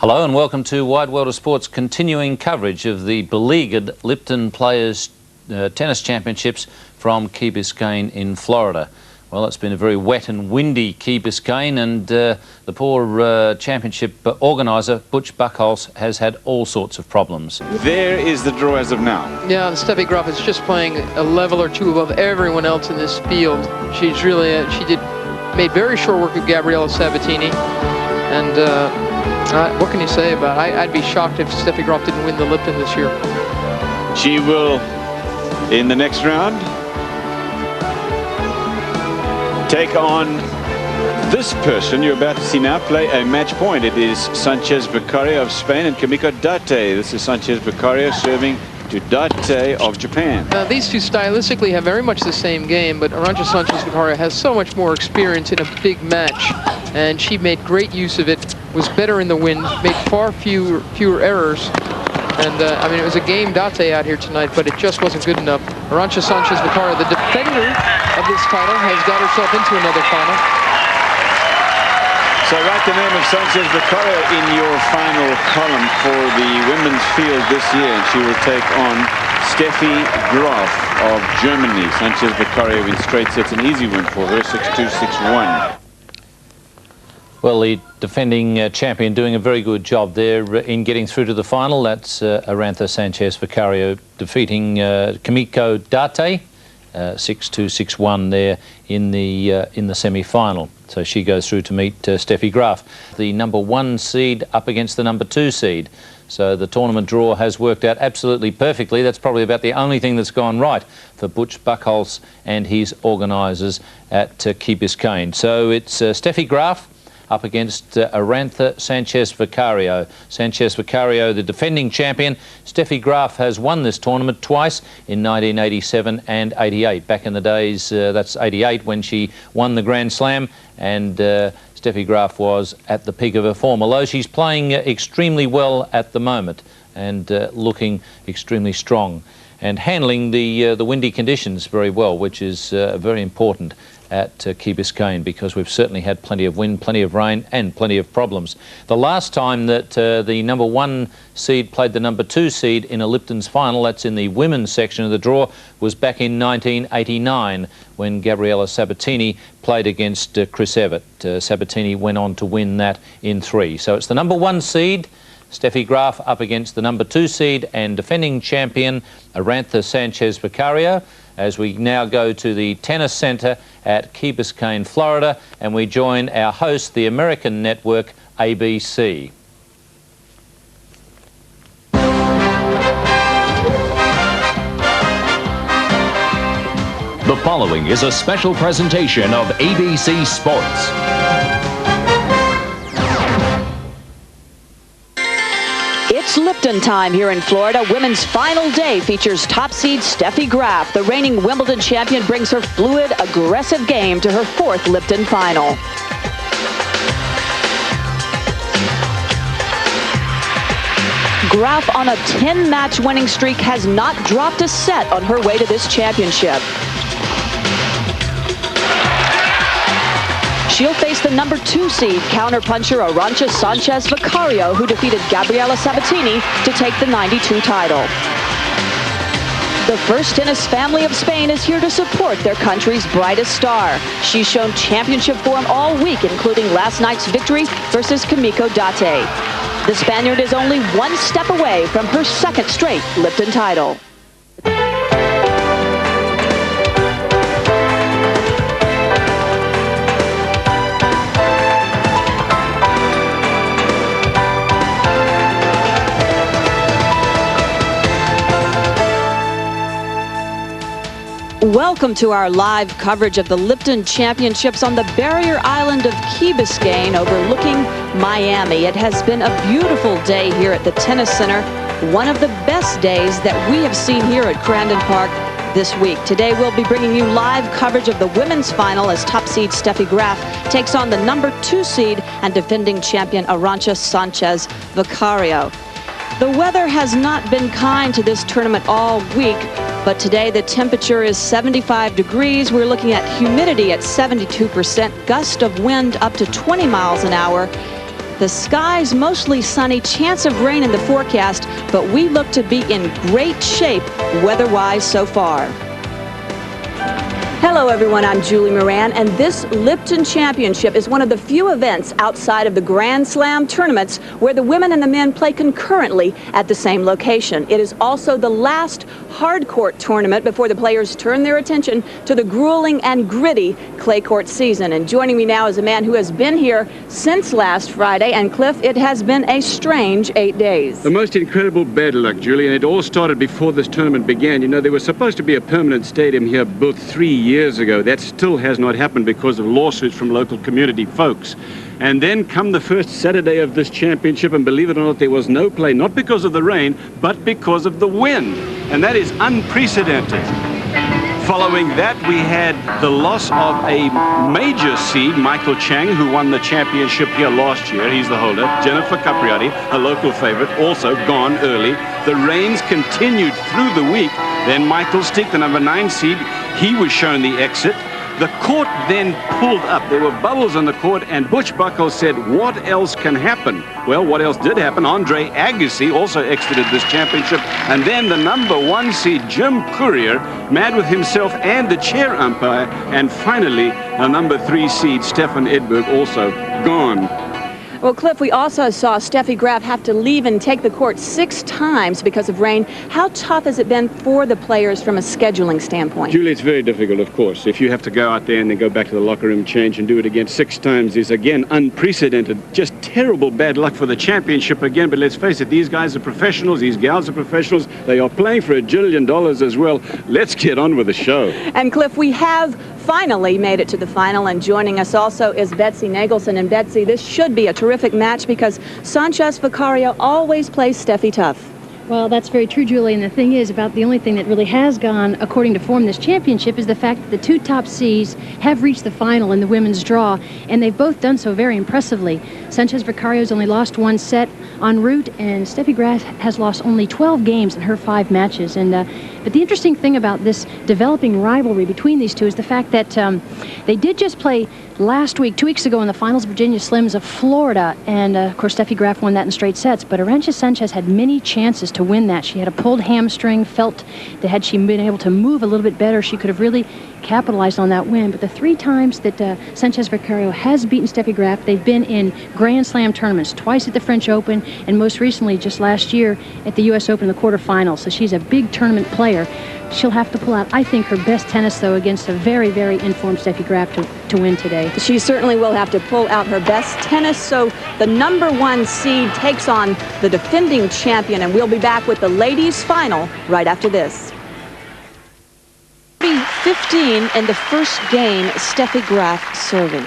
Hello and welcome to Wide World of Sport's continuing coverage of the beleaguered Lipton Players Tennis Championships from Key Biscayne in Florida. Well, it's been a very wet and windy Key Biscayne, and the poor championship organiser, Butch Buchholz, has had all sorts of problems. There is the draw as of now. Yeah, and Steffi Graf is just playing a level or two above everyone else in this field. She's really, made very short work of Gabriella Sabatini, and what can you say about it? I'd be shocked if Steffi Graf didn't win the Lipton this year. She will, in the next round, take on this person you're about to see now play a match point. It is Sanchez Vicario of Spain and Kimiko Date. This is Sanchez Vicario serving to Date of Japan. These two stylistically have very much the same game, but Arantxa Sanchez Vicario has so much more experience in a big match, and she made great use of it, was better in the wind, made far fewer errors. And I mean, it was a game Date out here tonight, but it just wasn't good enough. Arantxa Sanchez Vicario, the defender of this title, has got herself into another final. So write the name of Sanchez Vicario in your final column for the women's field this year, and she will take on Steffi Graf of Germany. Sanchez Vicario in straight sets, an easy win for her, 6-2, 6-1. Well, the defending champion doing a very good job there in getting through to the final. That's Arantxa Sanchez Vicario defeating Kimiko Date, 6-2, 6-1 there in the semi-final. So she goes through to meet Steffi Graf, the #1 seed up against the #2 seed. So the tournament draw has worked out absolutely perfectly. That's probably about the only thing that's gone right for Butch Buchholz and his organisers at Key Biscayne. So it's Steffi Graf up against Arantxa Sanchez Vicario. Sanchez Vicario, the defending champion. Steffi Graf has won this tournament twice, in 1987 and 88. Back in the days, that's 88 when she won the Grand Slam, and Steffi Graf was at the peak of her form, although she's playing extremely well at the moment and looking extremely strong and handling the windy conditions very well, which is very important at Key Biscayne, because we've certainly had plenty of wind, plenty of rain and plenty of problems. The last time that the #1 seed played the #2 seed in a Lipton's final, that's in the women's section of the draw, was back in 1989 when Gabriella Sabatini played against Chris Evert. Sabatini went on to win that in 3. So it's the #1 seed, Steffi Graf, up against the #2 seed and defending champion Arantxa Sanchez Vicario, as we now go to the Tennis Center at Key Biscayne, Florida, and we join our host, the American network, ABC. The following is a special presentation of ABC Sports. It's Lipton time here in Florida. Women's final day features top seed Steffi Graf. The reigning Wimbledon champion brings her fluid, aggressive game to her 4th Lipton final. Graf, on a 10-match winning streak, has not dropped a set on her way to this championship. She'll face the #2 seed counterpuncher Arantxa Sanchez Vicario, who defeated Gabriella Sabatini to take the '92 title. The first tennis family of Spain is here to support their country's brightest star. She's shown championship form all week, including last night's victory versus Kimiko Date. The Spaniard is only 1 step away from her 2nd straight Lipton title. Welcome to our live coverage of the Lipton Championships on the barrier island of Key Biscayne overlooking Miami. It has been a beautiful day here at the Tennis Center, one of the best days that we have seen here at Crandon Park this week. Today we'll be bringing you live coverage of the women's final as top seed Steffi Graf takes on the #2 seed and defending champion Arantxa Sanchez Vicario. The weather has not been kind to this tournament all week, but today the temperature is 75 degrees. We're looking at humidity at 72%, gust of wind up to 20 miles an hour. The skies mostly sunny, chance of rain in the forecast, but we look to be in great shape weather-wise so far. Hello everyone, I'm Julie Moran, and this Lipton Championship is one of the few events outside of the Grand Slam tournaments where the women and the men play concurrently at the same location. It is also the last hard court tournament before the players turn their attention to the grueling and gritty clay court season. And joining me now is a man who has been here since last Friday, and Cliff, it has been a strange 8 days. The most incredible bad luck, Julie, and it all started before this tournament began. You know, there was supposed to be a permanent stadium here built 3 years ago. That still has not happened because of lawsuits from local community folks. And then come the first Saturday of this championship, and believe it or not, there was no play, not because of the rain, but because of the wind. And that is unprecedented. Following that, we had the loss of a major seed, Michael Chang, who won the championship here last year. He's the holder. Jennifer Capriati, a local favorite, also gone early. The rains continued through the week. Then Michael Stick, the number 9 seed, he was shown the exit. The court then pulled up. There were bubbles on the court, and Butch Buckles said, what else can happen? Well, what else did happen? Andre Agassi also exited this championship. And then the number 1 seed, Jim Courier, mad with himself and the chair umpire. And finally, a number 3 seed, Stefan Edberg, also gone. Well, Cliff, we also saw Steffi Graf have to leave and take the court 6 times because of rain. How tough has it been for the players from a scheduling standpoint? Julie, it's very difficult, of course. If you have to go out there and then go back to the locker room, change, and do it again 6 times is, again, unprecedented. Just terrible bad luck for the championship again. But let's face it, these guys are professionals. These gals are professionals. They are playing for $1 jillion as well. Let's get on with the show. And, Cliff, we have finally made it to the final, and joining us also is Betsy Nagelsen. And Betsy, this should be a terrific match because Sanchez Vicario always plays Steffi tough. Well, that's very true, Julie, and the thing is, about the only thing that really has gone according to form this championship is the fact that the 2 top seeds have reached the final in the women's draw, and they've both done so very impressively. Sanchez Vicario's only lost 1 set en route, and Steffi Graf has lost only 12 games in her 5 matches. And but the interesting thing about this developing rivalry between these two is the fact that they did just play last week, 2 weeks ago, in the finals, Virginia Slims of Florida, and of course Steffi Graf won that in straight sets, but Arantxa Sanchez had many chances to win that. She had a pulled hamstring, felt that had she been able to move a little bit better, she could have really capitalized on that win. But the 3 times that Sanchez Vicario has beaten Steffi Graf, they've been in Grand Slam tournaments, twice at the French Open, and most recently, just last year, at the U.S. Open in the quarterfinals. So she's a big tournament player. She'll have to pull out, I think, her best tennis, though, against a very, very informed Steffi Graf to win today. She certainly will have to pull out her best tennis. So the number 1 seed takes on the defending champion, and we'll be back with the ladies' final right after this. 15 in the first game, Steffi Graf serving.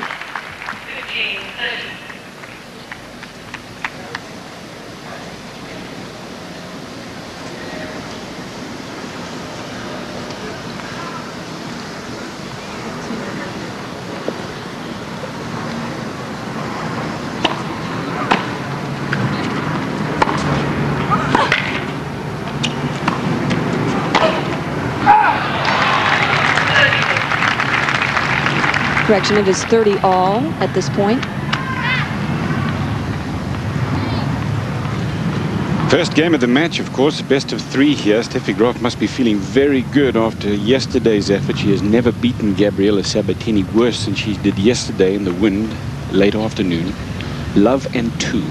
Correction, it is 30 all at this point. First game of the match, of course, best of 3 here. Steffi Graf must be feeling very good after yesterday's effort. She has never beaten Gabriela Sabatini worse than she did yesterday in the wind, late afternoon. Love and 2.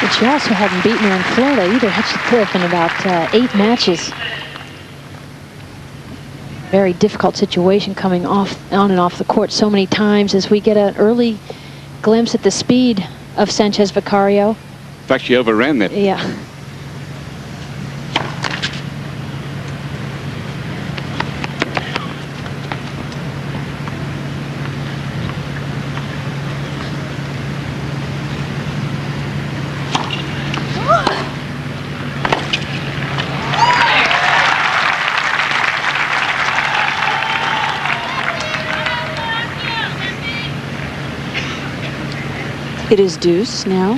But she also hadn't beaten her in Florida either, had she, Cliff, in about 8 matches. Very difficult situation coming on and off the court so many times as we get an early glimpse at the speed of Sanchez Vicario. In fact, she overran that. Yeah. It is deuce now.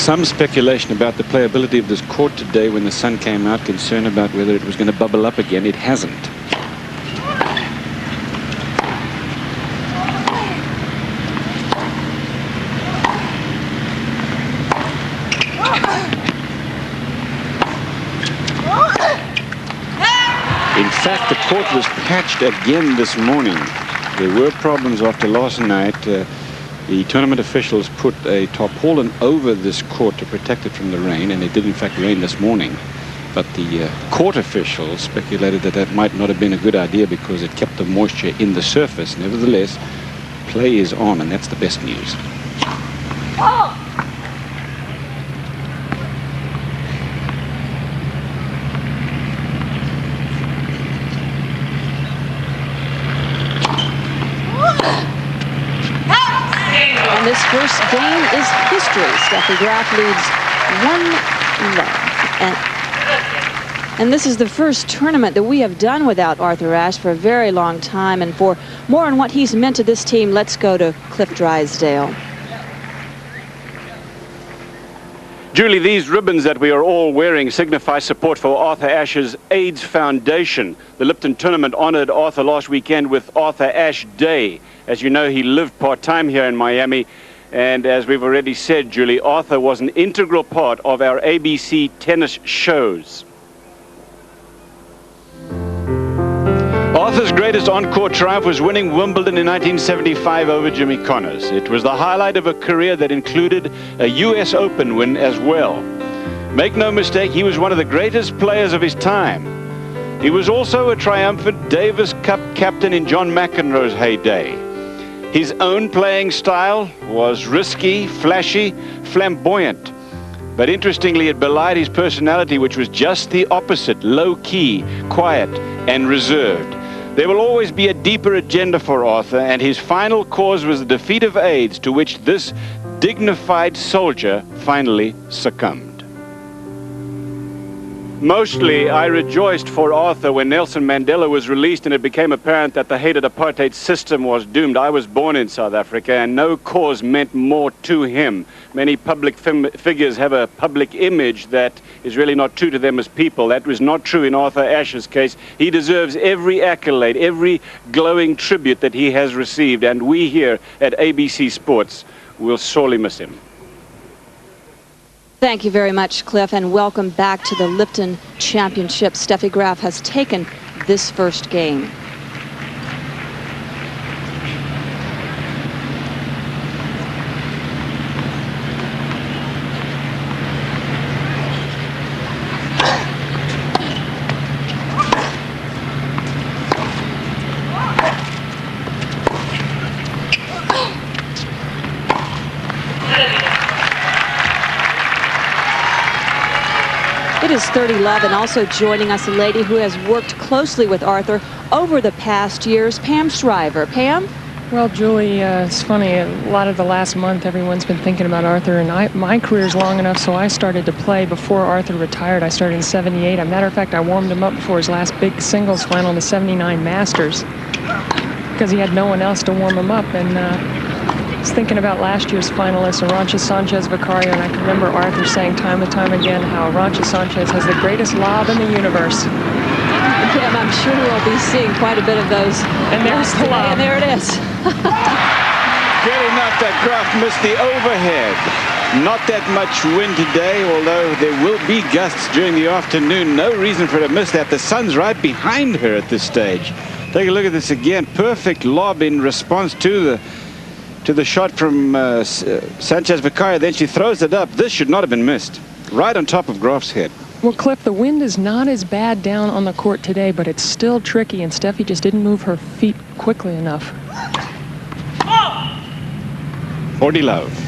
some speculation about the playability of this court today when the sun came out, concern about whether it was going to bubble up again. It hasn't. In fact, the court was patched again this morning. There were problems after last night. The tournament officials put a tarpaulin over this court to protect it from the rain, and it did in fact rain this morning. But the court officials speculated that that might not have been a good idea because it kept the moisture in the surface. Nevertheless, play is on, and that's the best news. This first game is history. Steffi Graf leads 1-love. And this is the first tournament that we have done without Arthur Ashe for a very long time. And for more on what he's meant to this team, let's go to Cliff Drysdale. Julie, these ribbons that we are all wearing signify support for Arthur Ashe's AIDS Foundation. The Lipton tournament honored Arthur last weekend with Arthur Ashe Day. As you know, he lived part-time here in Miami. And as we've already said, Julie, Arthur was an integral part of our ABC tennis shows. Arthur's greatest on-court triumph was winning Wimbledon in 1975 over Jimmy Connors. It was the highlight of a career that included a US Open win as well. Make no mistake, he was one of the greatest players of his time. He was also a triumphant Davis Cup captain in John McEnroe's heyday. His own playing style was risky, flashy, flamboyant. But interestingly, it belied his personality, which was just the opposite, low-key, quiet, and reserved. There will always be a deeper agenda for Arthur, and his final cause was the defeat of AIDS, to which this dignified soldier finally succumbed. Mostly, I rejoiced for Arthur when Nelson Mandela was released and it became apparent that the hated apartheid system was doomed. I was born in South Africa and no cause meant more to him. Many public figures have a public image that is really not true to them as people. That was not true in Arthur Ashe's case. He deserves every accolade, every glowing tribute that he has received, and we here at ABC Sports will sorely miss him. Thank you very much, Cliff, and welcome back to the Lipton Championship. Steffi Graf has taken this first game. It is 30-love, and also joining us a lady who has worked closely with Arthur over the past years, Pam Shriver. Pam? Well, Julie, it's funny. A lot of the last month, everyone's been thinking about Arthur, and my career's long enough, so I started to play before Arthur retired. I started in '78. As a matter of fact, I warmed him up before his last big singles final in the '79 Masters because he had no one else to warm him up. And I was thinking about last year's finalist, Arantxa Sanchez Vicario, and I can remember Arthur saying time and time again how Arantxa Sanchez has the greatest lob in the universe. Pam, I'm sure we'll be seeing quite a bit of those. And there's the lob. And there it is. Good enough that Graf missed the overhead. Not that much wind today, although there will be gusts during the afternoon. No reason for her to miss that. The sun's right behind her at this stage. Take a look at this again. Perfect lob in response to the shot from Sanchez Vicario. Then she throws it up. This should not have been missed. Right on top of Graf's head. Well, Cliff, the wind is not as bad down on the court today, but it's still tricky, and Steffi just didn't move her feet quickly enough. 40-love.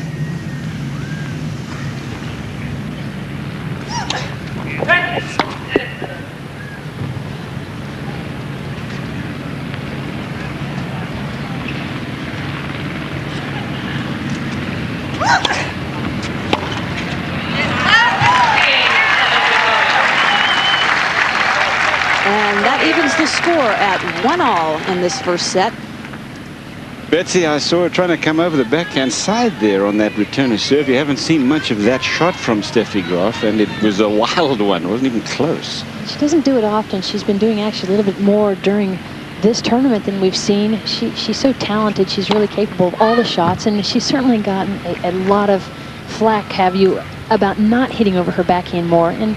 And that evens the score at 1-all in this first set. Betsy, I saw her trying to come over the backhand side there on that return of serve. You haven't seen much of that shot from Steffi Graf, and it was a wild one. It wasn't even close. She doesn't do it often. She's been doing actually a little bit more during this tournament than we've seen. She's so talented. She's really capable of all the shots, and she's certainly gotten a lot of flack, have you, about not hitting over her backhand more. And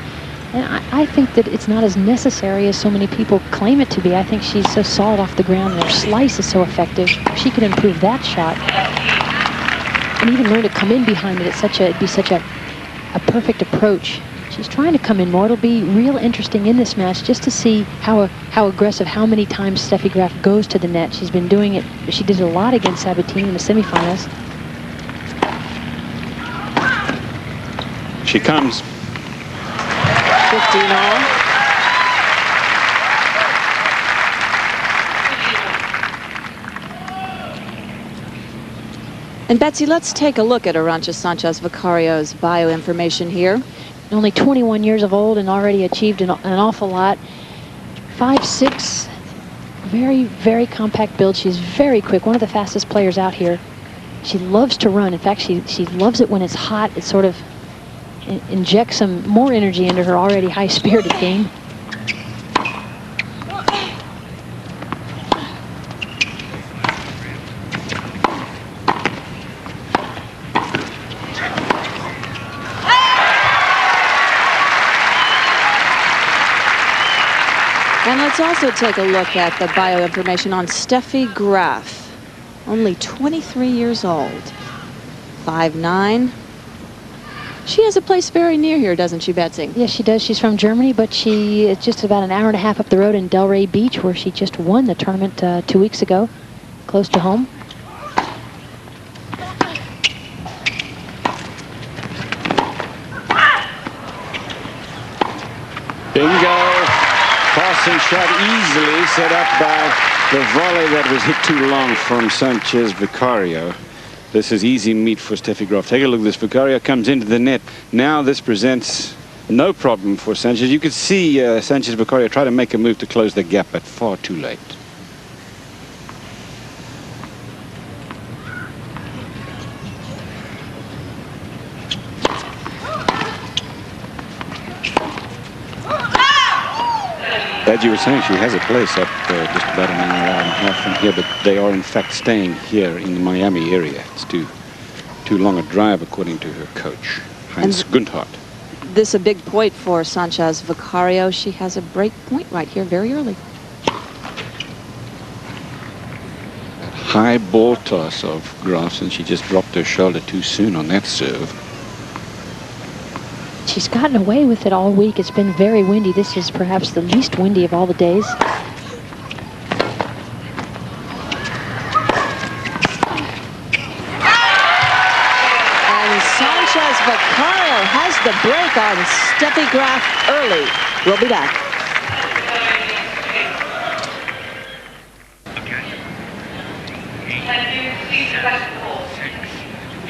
I think that it's not as necessary as so many people claim it to be. I think she's so solid off the ground, and her slice is so effective. If she could improve that shot and even learn to come in behind it, it'd be such a perfect approach. She's trying to come in more. It'll be real interesting in this match just to see how aggressive, how many times Steffi Graf goes to the net. She's been doing it. She did it a lot against Sabatini in the semifinals. She comes. 15 all. And Betsy, let's take a look at Arantxa Sanchez Vicario's bio information here. Only 21 years of old and already achieved an awful lot. 5'6", very, very compact build. She's very quick, one of the fastest players out here. She loves to run. In fact, she loves it when it's hot. It sort of injects some more energy into her already high-spirited game. And let's also take a look at the bio information on Steffi Graf. Only 23 years old. 5'9". She has a place very near here, doesn't she, Betsy? Yes, she does. She's from Germany, but she is just about an hour and a half up the road in Delray Beach, where she just won the tournament 2 weeks ago, close to home. Bingo. Passing shot easily set up by the volley that was hit too long from Sanchez Vicario. This is easy meat for Steffi Graf. Take a look at this. Vicario comes into the net. Now this presents no problem for Sanchez. You could see Sanchez Vicario try to make a move to close the gap, but far too late. As you were saying, she has a place up just about an hour and a half from here, but they are in fact staying here in the Miami area. It's too long a drive, according to her coach, Heinz Gunthardt. This a big point for Sanchez Vicario. She has a break point right here very early. High ball toss of Graf, and she just dropped her shoulder too soon on that serve. She's gotten away with it all week. It's been very windy. This is perhaps the least windy of all the days. And Sanchez Vicario has the break on Steffi Graf early. We'll be back. Okay.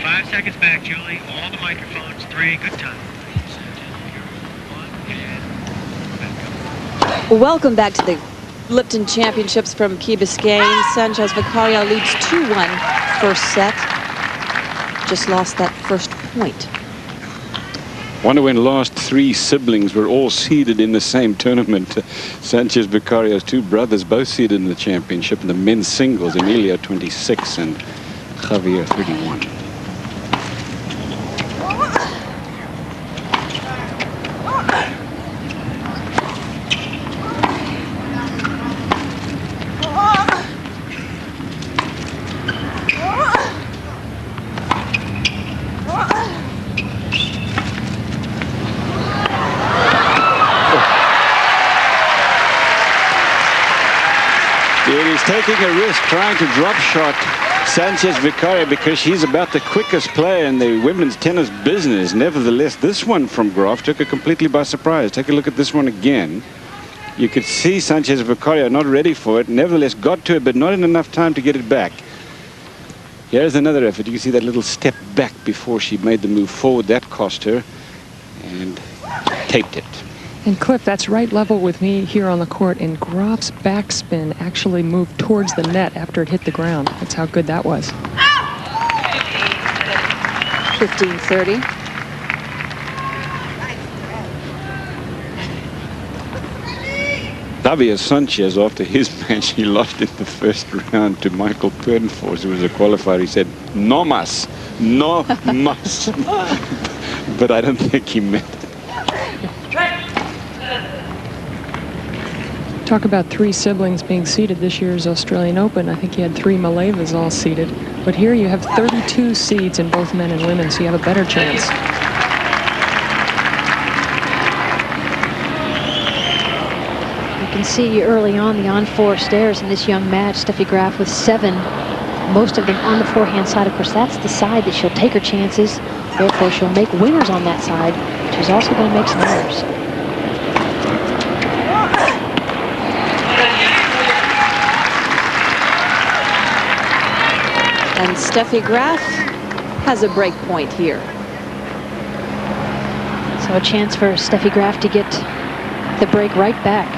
5 seconds back, Julie. All the microphones. 3. Good time. Welcome back to the Lipton Championships from Key Biscayne. Sanchez Vicario leads 2-1 first set. Just lost that first point. Wonder when last 3 siblings were all seeded in the same tournament. Sanchez Vicario's 2 brothers both seeded in the championship in the men's singles. Emilio 26 and Javier 31. Taking a risk trying to drop shot Sanchez Vicario because she's about the quickest player in the women's tennis business. Nevertheless, this one from Graf took her completely by surprise. Take a look at this one again. You could see Sanchez Vicario not ready for it. Nevertheless, got to it, but not in enough time to get it back. Here's another effort. You can see that little step back before she made the move forward. That cost her and taped it. And Cliff, that's right level with me here on the court, and Graf's backspin actually moved towards the net after it hit the ground. That's how good that was. 15-30. Arantxa Sanchez, after his match, he lost in the first round to Michael Pernfors, who was a qualifier. He said, "No mas, no mas." But I don't think he meant it. Talk about 3 siblings being seeded this year's Australian Open. I think you had 3 Malevas all seeded. But here you have 32 seeds in both men and women, so you have a better chance. You can see early on the on-4 stairs in this young match. Steffi Graf with 7, most of them on the forehand side. Of course, that's the side that she'll take her chances. Therefore, she'll make winners on that side. She's also going to make some errors. And Steffi Graf has a break point here. So a chance for Steffi Graf to get the break right back.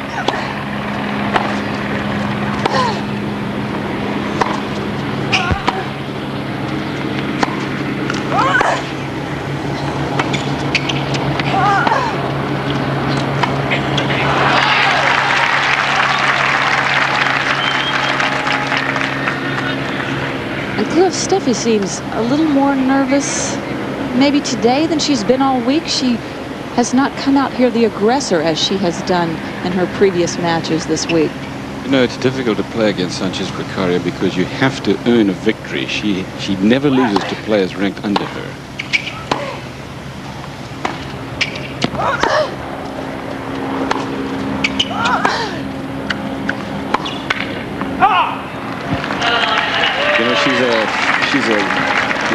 Steffi seems a little more nervous maybe today than she's been all week. She has not come out here the aggressor as she has done in her previous matches this week. You know, it's difficult to play against Sanchez Vicario because you have to earn a victory. She never loses to players ranked under her. You know, she's a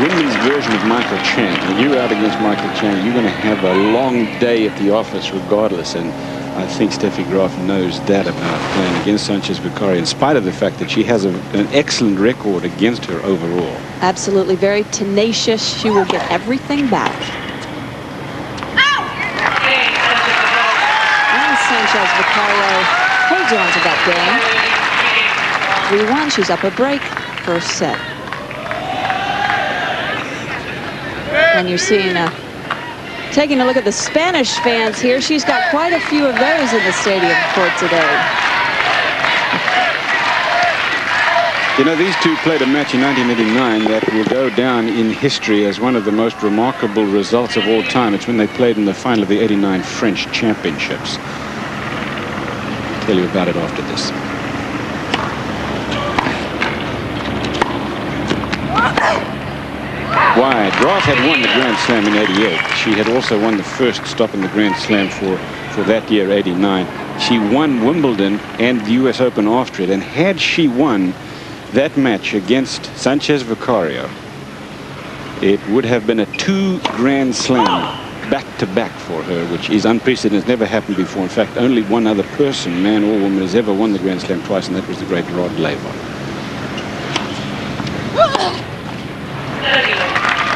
women's version of Michael Chang. When you're out against Michael Chang, you're going to have a long day at the office regardless. And I think Steffi Graf knows that about playing against Sanchez Vicario, in spite of the fact that she has an excellent record against her overall. Absolutely, very tenacious. She will get everything back. And Sanchez Vicario holds on to that game. 3-1, she's up a break, first set. And you're seeing taking a look at the Spanish fans here. She's got quite a few of those in the stadium for today. You know, these two played a match in 1989 that will go down in history as one of the most remarkable results of all time. It's when they played in the final of the '89 French Championships. I'll tell you about it after this. Wide. Graf had won the Grand Slam in '88. She had also won the first stop in the Grand Slam for that year, '89. She won Wimbledon and the US Open after it. And had she won that match against Sanchez Vicario, it would have been a 2 Grand Slam back-to-back for her, which is unprecedented. It's never happened before. In fact, only one other person, man or woman, has ever won the Grand Slam twice, and that was the great Rod Laver.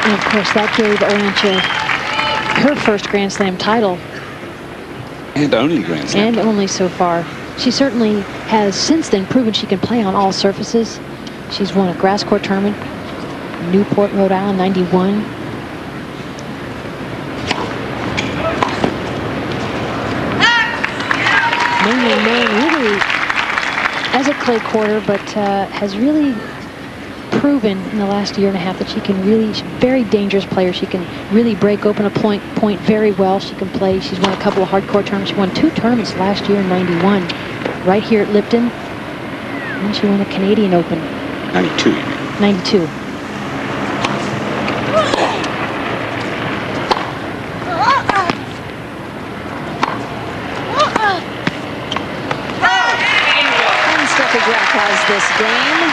And of course, that gave Arantxa her first Grand Slam title. And only Grand Slam. And only so far. She certainly has since then proven she can play on all surfaces. She's won a grass court tournament, Newport, Rhode Island, '91. Mainly known really as a clay courter, but has really proven in the last year and a half that she can really, she's a very dangerous player. She can really break open a point very well. She can play. She's won a couple of hard court tournaments. She won 2 tournaments last year in '91, right here at Lipton. And she won a Canadian Open. 92. 92. And Steffi Graf has this game.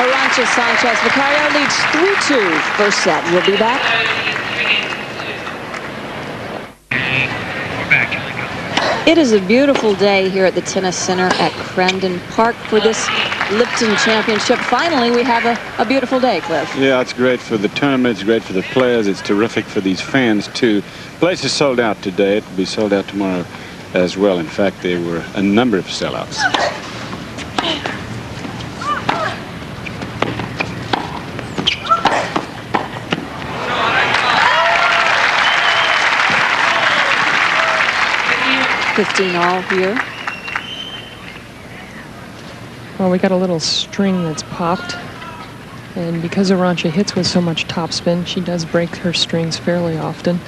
Arantxa Sanchez Vicario leads 3-2 first set. We'll be back. It is a beautiful day here at the Tennis Center at Crandon Park for this Lipton Championship. Finally, we have a beautiful day, Cliff. Yeah, it's great for the tournament. It's great for the players. It's terrific for these fans, too. The place is sold out today. It will be sold out tomorrow as well. In fact, there were a number of sellouts. $15 here. Well, we got a little string that's popped. And because Arantxa hits with so much topspin, she does break her strings fairly often.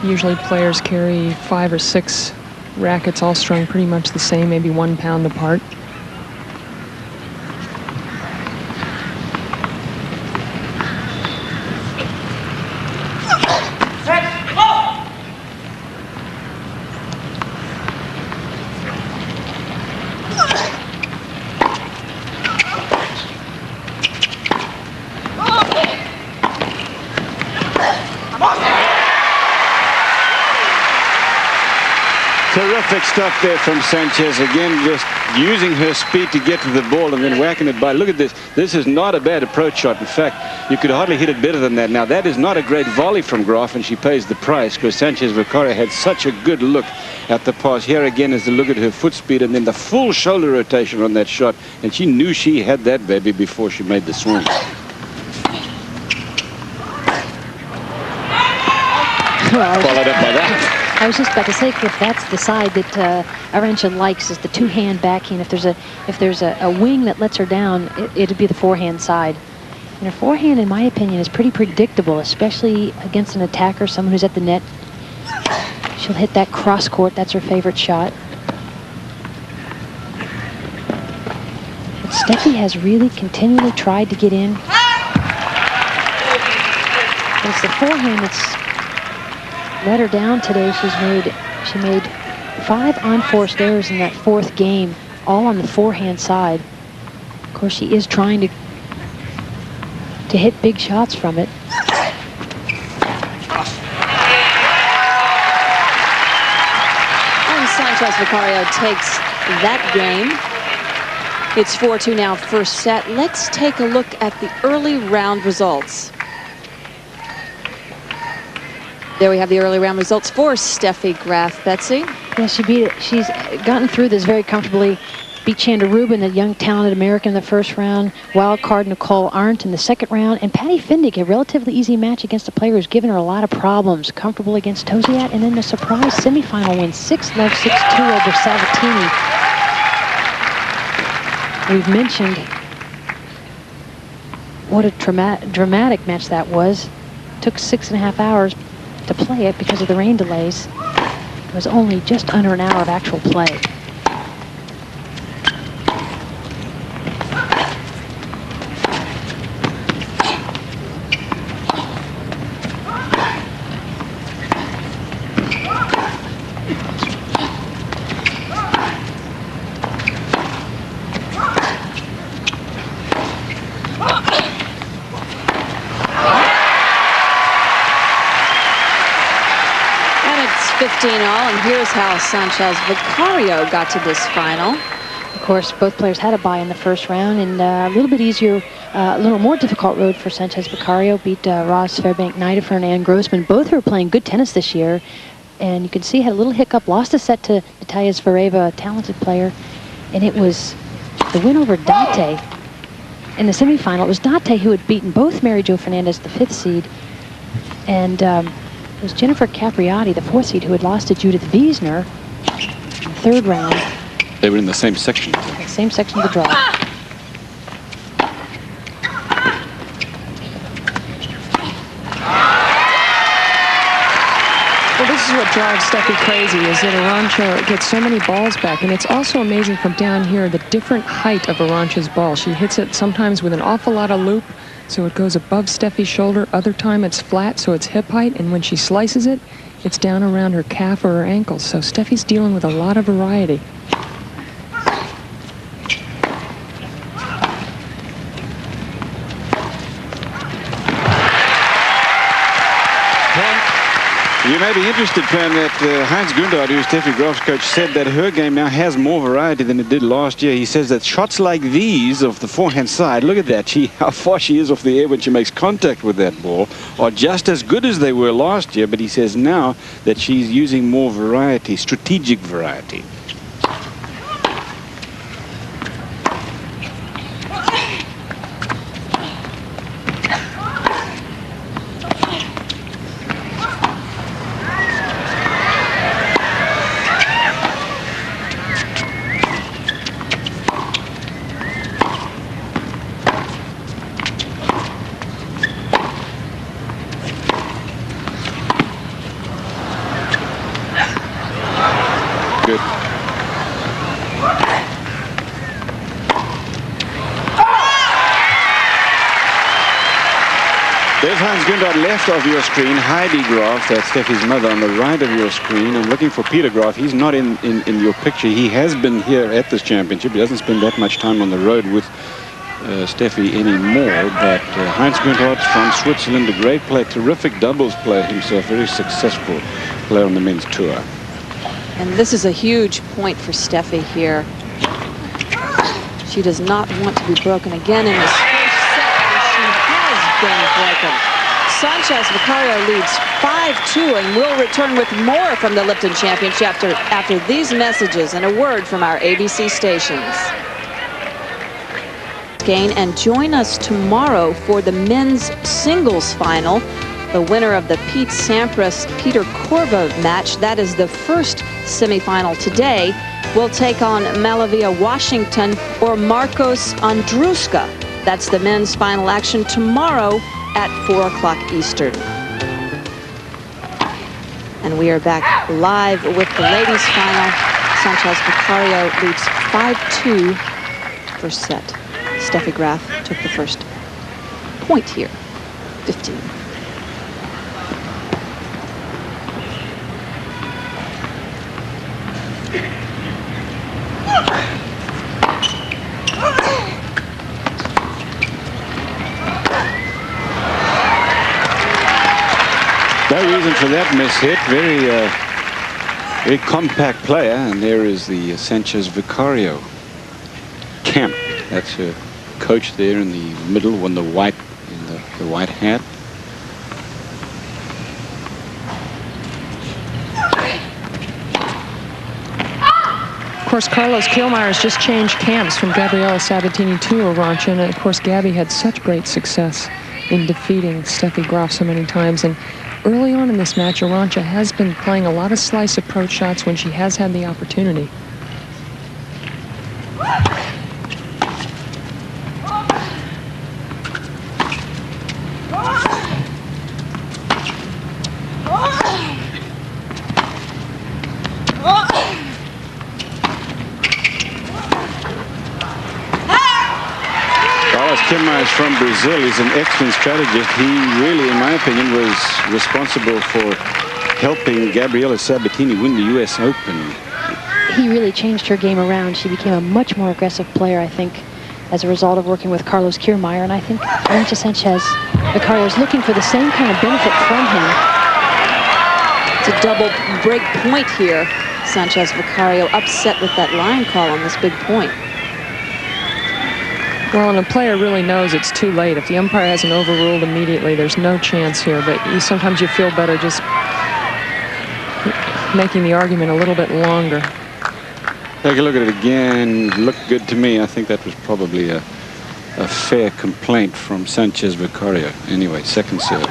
Usually players carry 5 or 6 rackets all strung pretty much the same, maybe 1 pound apart. Terrific stuff there from Sanchez. Again, just using her speed to get to the ball and then whacking it by. Look at this. This is not a bad approach shot. In fact, you could hardly hit it better than that. Now, that is not a great volley from Graf, and she pays the price because Sanchez Vicario had such a good look at the pass. Here again is the look at her foot speed and then the full shoulder rotation on that shot. And she knew she had that baby before she made the swing. Followed up by that. I was just about to say, Cliff, that's the side that Arantxa likes, is the two-hand backhand. If there's a wing that lets her down, it'd be the forehand side. And her forehand, in my opinion, is pretty predictable, especially against an attacker, someone who's at the net. She'll hit that cross court. That's her favorite shot. But Steffi has really continually tried to get in. But it's the forehand that's let her down today. She made 5 unforced errors in that 4th game, all on the forehand side. Of course, she is trying to hit big shots from it. And Sanchez Vicario takes that game. It's 4-2 now, first set. Let's take a look at the early round results. There we have the early round results for Steffi Graf. Betsy? Yeah, she's gotten through this very comfortably. Beat Chanda Rubin, the young talented American, in the first round. Wild card Nicole Arndt in the second round. And Patty Findig, a relatively easy match against a player who's given her a lot of problems. Comfortable against Toziat, and then the surprise semifinal win, 6-love, 6-2 over Sabatini. We've mentioned what a dramatic match that was. Took 6.5 hours to play it because of the rain delays. It was only just under an hour of actual play. And here's how Sanchez Vicario got to this final. Of course, both players had a bye in the first round, and a little bit easier, a little more difficult road for Sanchez Vicario. Beat Roz Fairbank-Neidefer and Ann Grossman. Both who are playing good tennis this year. And you can see had a little hiccup, lost a set to Natalia Zvereva, a talented player. And it was the win over Date in the semifinal. It was Date who had beaten both Mary Jo Fernandez, the 5th seed, and it was Jennifer Capriati, the 4th seed, who had lost to Judith Wiesner in the 3rd round. They were in the same section. The same section of the draw. Well, this is what drives Steffi crazy, is that Arantxa gets so many balls back. And it's also amazing from down here, the different height of Arantxa's ball. She hits it sometimes with an awful lot of loop, so it goes above Steffi's shoulder. Other time it's flat, so it's hip height. And when she slices it, it's down around her calf or her ankle. So Steffi's dealing with a lot of variety. You may be interested, Pam, that Heinz Gundard, who's Steffi Graf's coach, said that her game now has more variety than it did last year. He says that shots like these of the forehand side, look at that, how far she is off the air when she makes contact with that ball, are just as good as they were last year, but he says now that she's using more variety, strategic variety. Good. There's Heinz Gundard left of your screen. Heidi Graf, that's Steffi's mother, on the right of your screen. I'm looking for Peter Graf. He's not in your picture. He has been here at this championship. He doesn't spend that much time on the road with Steffi anymore. But Heinz Gundard from Switzerland, a great player, terrific doubles player himself, very successful player on the men's tour. And this is a huge point for Steffi here. She does not want to be broken again in this first set, and she has been broken. Sanchez Vicario leads 5-2 and will return with more from the Lipton Championship after these messages and a word from our ABC stations. And join us tomorrow for the men's singles final. The winner of the Pete Sampras-Peter Korva match, that is the first semifinal today, will take on Malavia Washington or Marcos Andruska. That's the men's final action tomorrow at 4 o'clock Eastern. And we are back live with the ladies' final. Sanchez Vicario leads 5-2 first set. Steffi Graf took the first point here, 15. No reason for that miss hit. Very compact player, and there is the Sanchez Vicario camp. That's her coach there in the middle, on the white the white hat. Of course, Carlos Kielmeyer has just changed camps from Gabriela Sabatini to Arantxa, and of course, Gabby had such great success in defeating Steffi Graf so many times. And early on in this match, Arantxa has been playing a lot of slice approach shots when she has had the opportunity. From Brazil. He's an excellent strategist. He really, in my opinion, was responsible for helping Gabriela Sabatini win the U.S. Open. He really changed her game around. She became a much more aggressive player, I think, as a result of working with Carlos Kielmeyer. And I think Arantxa Sanchez Vicario is looking for the same kind of benefit from him. It's a double break point here. Sanchez Vicario upset with that line call on this big point. Well, and a player really knows it's too late. If the umpire hasn't overruled immediately, there's no chance here. But sometimes you feel better just making the argument a little bit longer. Take a look at it again. Looked good to me. I think that was probably a fair complaint from Sanchez Vicario. Anyway, second serve.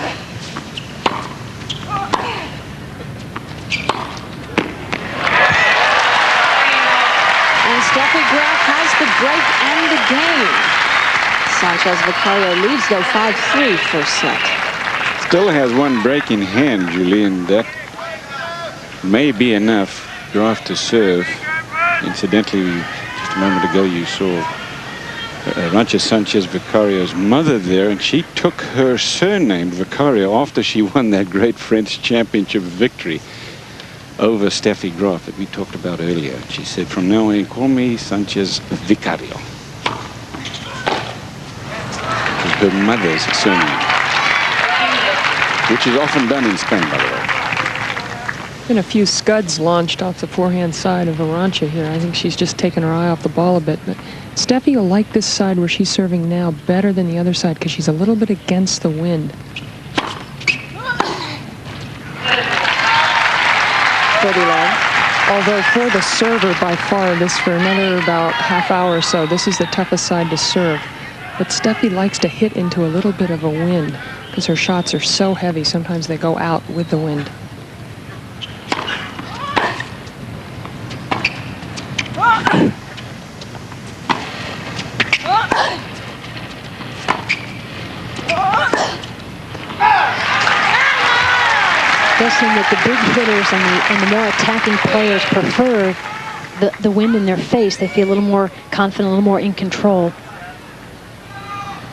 And Steffi Graf has the break and the game. Sanchez Vicario leads, though, 5-3 first set. Still has one break in hand, Julie, and that may be enough. Graf to serve. Incidentally, just a moment ago, you saw Arantxa Sanchez Vicario's mother there, and she took her surname, Vicario, after she won that great French championship victory over Steffi Graf that we talked about earlier. She said, from now on, call me Sanchez Vicario. Her mother's surname, which is often done in Spain, by the way. Been a few scuds launched off the forehand side of Arantxa here. I think she's just taken her eye off the ball a bit. But Steffi will like this side where she's serving now better than the other side because she's a little bit against the wind. Although for the server, by far, this for another about half hour or so, this is the toughest side to serve. But Steffi likes to hit into a little bit of a wind because her shots are so heavy, sometimes they go out with the wind. Guessing that the big hitters and the more attacking players prefer the wind in their face. They feel a little more confident, a little more in control.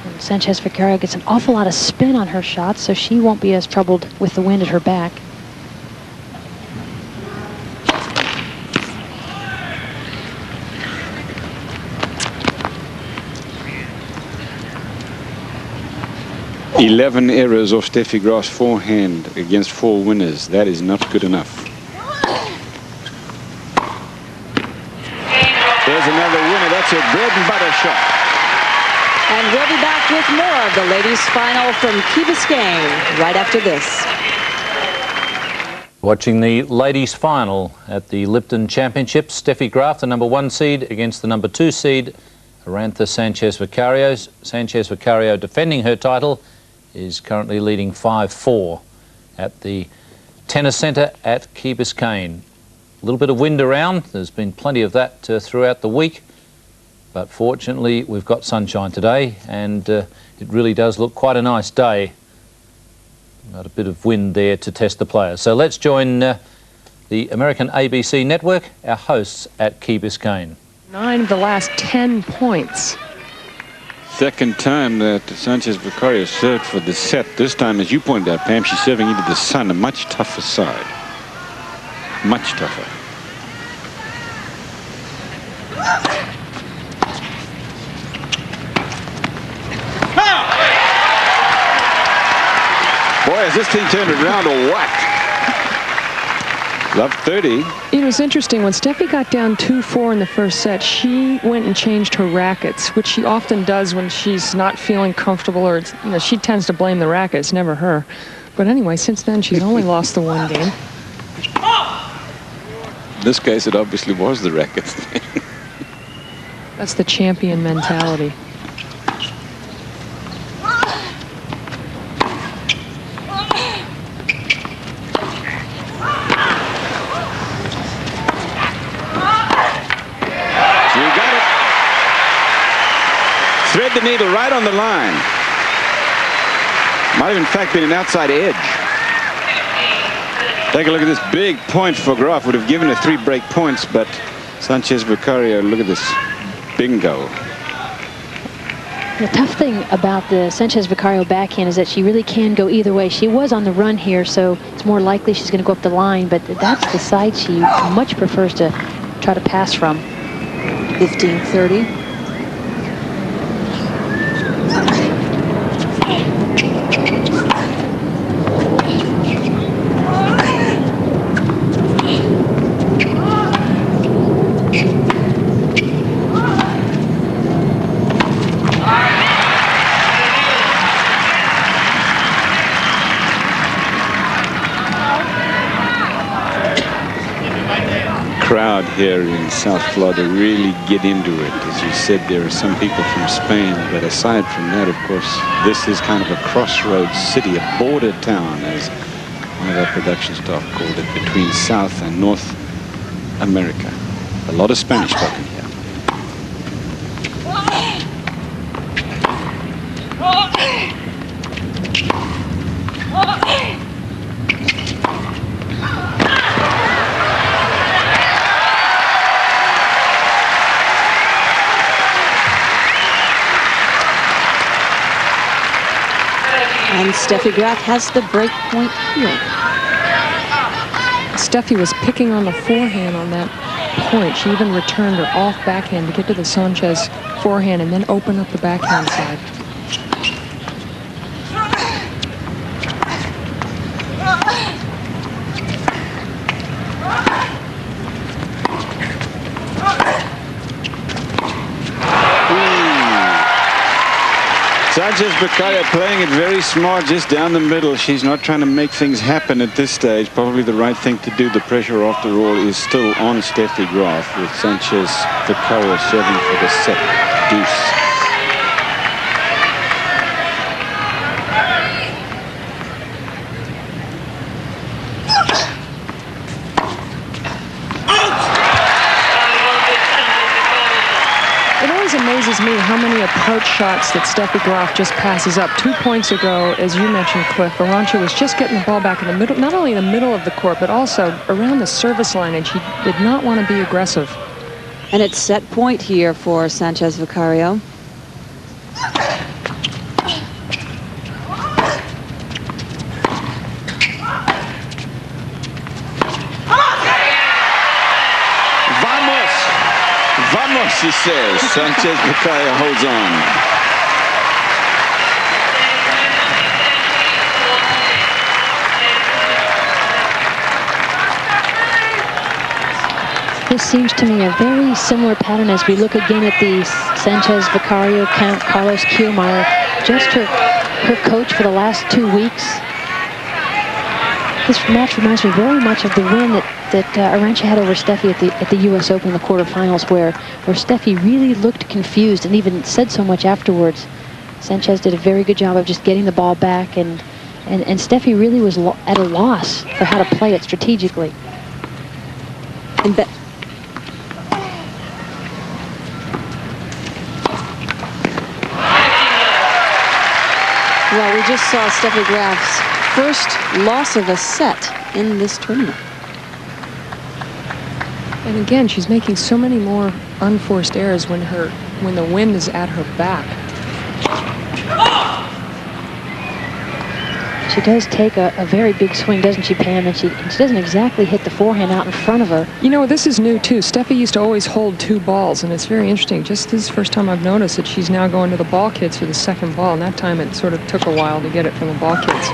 And Sanchez Vicario gets an awful lot of spin on her shots, so she won't be as troubled with the wind at her back. "11 errors of Steffi Graf's forehand against 4 winners. That is not good enough. There's another winner. That's her bread and butter shot. And we'll be back with more of the ladies' final from Key Biscayne right after this. Watching the ladies' final at the Lipton Championships, Steffi Graf, the #1 seed, against the #2 seed, Arantxa Sanchez Vicario. Sanchez Vicario, defending her title, is currently leading 5-4 at the tennis centre at Key Biscayne. A little bit of wind around. There's been plenty of that throughout the week, but fortunately we've got sunshine today, and it really does look quite a nice day. Got a bit of wind there to test the players. So let's join the American ABC network, our hosts at Key Biscayne. 9 of the last 10 points. Second time that Sanchez Vicario served for the set. This time, as you pointed out, Pam, she's serving into the sun, a much tougher side. Much tougher. Boy, has this thing turned around or what? Love 30. You know, it's interesting. When Steffi got down 2-4 in the first set, she went and changed her rackets, which she often does when she's not feeling comfortable, or it's, you know, she tends to blame the racket. It's never her. But anyway, since then, she's only lost the 1 game. In this case, it obviously was the racket. That's the champion mentality. Thread the needle right on the line. Might have in fact been an outside edge. Take a look at this big point for Graf. Would have given her 3 break points, but Sanchez Vicario, look at this. Bingo. The tough thing about the Sanchez Vicario backhand is that she really can go either way. She was on the run here, so it's more likely she's going to go up the line, but that's the side she much prefers to try to pass from. 15-30. Crowd here in South Florida really get into it. As you said, there are some people from Spain, but aside from that, of course, this is kind of a crossroads city, a border town, as one of our production staff called it, between South and North America. A lot of Spanish spoken here. And Steffi Graf has the break point here. Steffi was picking on the forehand on that point. She even returned her off backhand to get to the Sanchez forehand and then open up the backhand side. Sanchez Vicario playing it very smart, just down the middle. She's not trying to make things happen at this stage. Probably the right thing to do. The pressure, after all, is still on Steffi Graf, with Sanchez Vicario serving for the set deuce. Amazes me how many approach shots that Steffi Graf just passes up. 2 points ago, as you mentioned, Cliff, Arantxa was just getting the ball back in the middle, not only in the middle of the court, but also around the service line, and she did not want to be aggressive. And it's set point here for Sanchez Vicario. She says. Sanchez Vicario holds on. This seems to me a very similar pattern as we look again at the Sanchez Vicario count. Carlos Kielmeyer, just her coach for the last 2 weeks. This match reminds me very much of the win that Arantxa had over Steffi at the U.S. Open in the quarterfinals, where Steffi really looked confused and even said so much afterwards. Sanchez did a very good job of just getting the ball back, and Steffi really was at a loss for how to play it strategically. And well, we just saw Steffi Graf's first loss of a set in this tournament. And again, she's making so many more unforced errors when the wind is at her back. She does take a very big swing, doesn't she, Pam? And she doesn't exactly hit the forehand out in front of her. You know, this is new, too. Steffi used to always hold 2 balls, and it's very interesting. Just this is the first time I've noticed that she's now going to the ball kids for the second ball, and that time it sort of took a while to get it from the ball kids.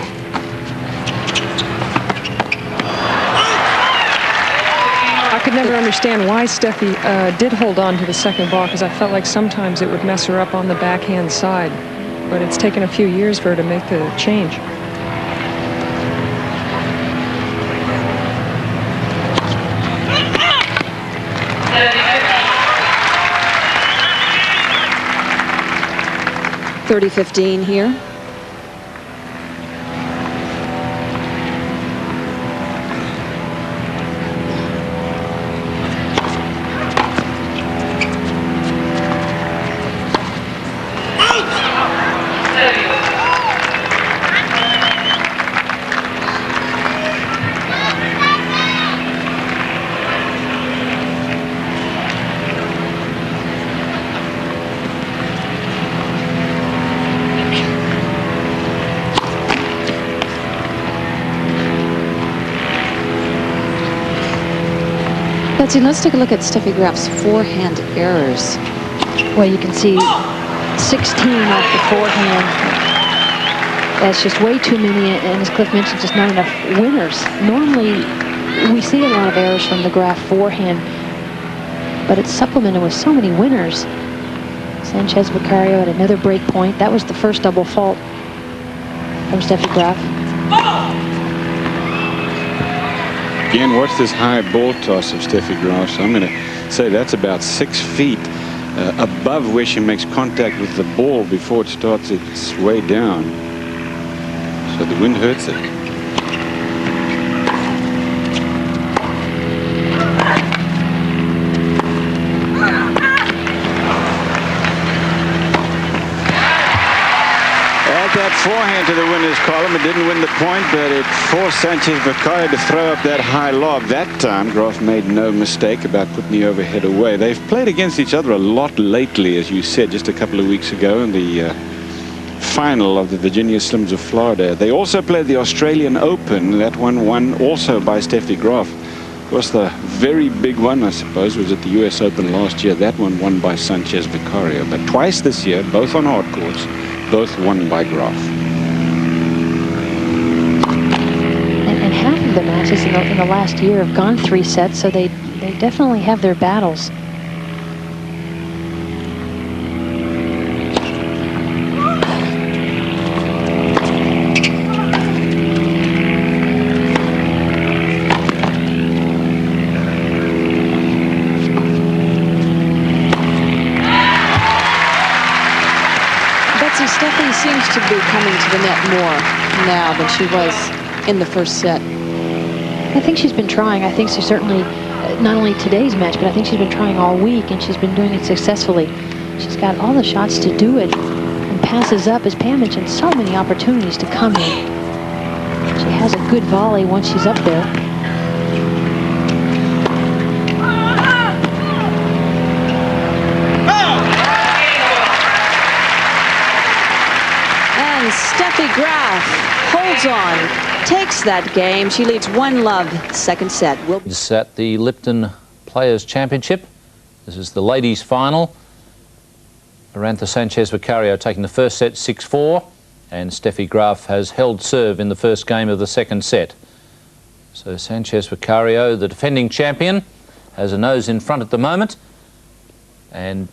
I could never understand why Steffi did hold on to the second ball, because I felt like sometimes it would mess her up on the backhand side. But it's taken a few years for her to make the change. .30-15 here. Betsy, let's take a look at Steffi Graf's forehand errors. Well, you can see 16 off the forehand. That's just way too many, and as Cliff mentioned, just not enough winners. Normally, we see a lot of errors from the Graf forehand, but it's supplemented with so many winners. Sanchez Vicario at another break point. That was the first double fault from Steffi Graf. Again, watch this high ball toss of Steffi Graf. So I'm going to say that's about 6 feet above where she makes contact with the ball before it starts its way down. So the wind hurts it. That forehand to the winner's column. It didn't win the point, but it forced Sanchez Vicario to throw up that high lob. That time, Graf made no mistake about putting the overhead away. They've played against each other a lot lately, as you said, just a couple of weeks ago in the final of the Virginia Slims of Florida. They also played the Australian Open. That one won also by Steffi Graf. Of course, the very big one, I suppose, was at the US Open last year. That one won by Sanchez Vicario. But twice this year, both on hard courts, both won by Graf. And half of the matches in the last year have gone 3 sets, so they definitely have their battles. Betsy, Steffi seems to be coming to the net more now than she was in the first set. I think she's been trying. I think she's certainly, not only today's match, but I think she's been trying all week, and she's been doing it successfully. She's got all the shots to do it, and passes up, as Pam mentioned, so many opportunities to come in. She has a good volley once she's up there. And Steffi Graf holds on, takes that game. She leads 1-love, second set. It's at the Lipton Players Championship. This is the ladies' final. Arantxa Sanchez Vicario taking the first set 6-4, and Steffi Graf has held serve in the first game of the second set. So Sanchez Vicario, the defending champion, has a nose in front at the moment, and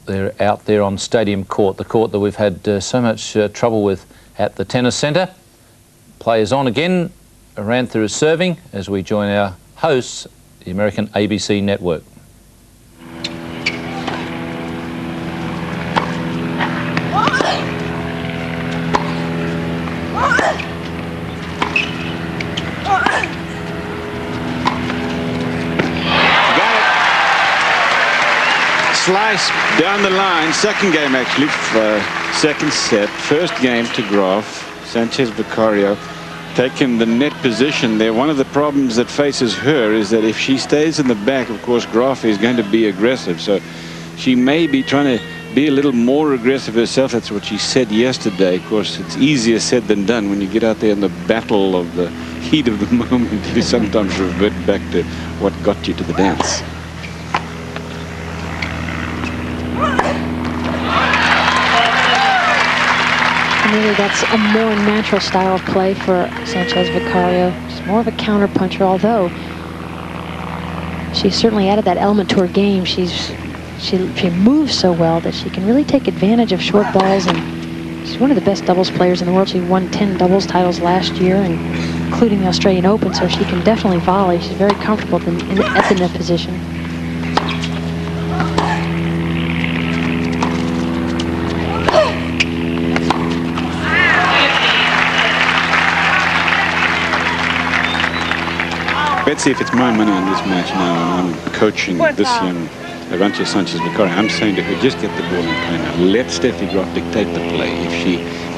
they're out there on Stadium Court, the court that we've had so much trouble with at the tennis centre. Players on again. Arantxa is serving as we join our hosts, the American ABC Network. Slice down the line, second game actually, second set, first game to Graf. Sanchez Vicario taking the net position there. One of the problems that faces her is that if she stays in the back, of course, Graf is going to be aggressive. So she may be trying to be a little more aggressive herself. That's what she said yesterday. Of course, it's easier said than done. When you get out there in the battle of the heat of the moment, you sometimes revert back to what got you to the dance. Really, that's a more natural style of play for Sanchez Vicario. She's more of a counter puncher, although she certainly added that element to her game. She moves so well that she can really take advantage of short balls, and she's one of the best doubles players in the world. She won 10 doubles titles last year, and including the Australian Open, so she can definitely volley. She's very comfortable at the net position. Betsy, if it's my money on this match now, and I'm coaching this young Arantxa Sanchez Vicario, I'm saying to her, just get the ball and play now. Let Steffi Graf dictate the play.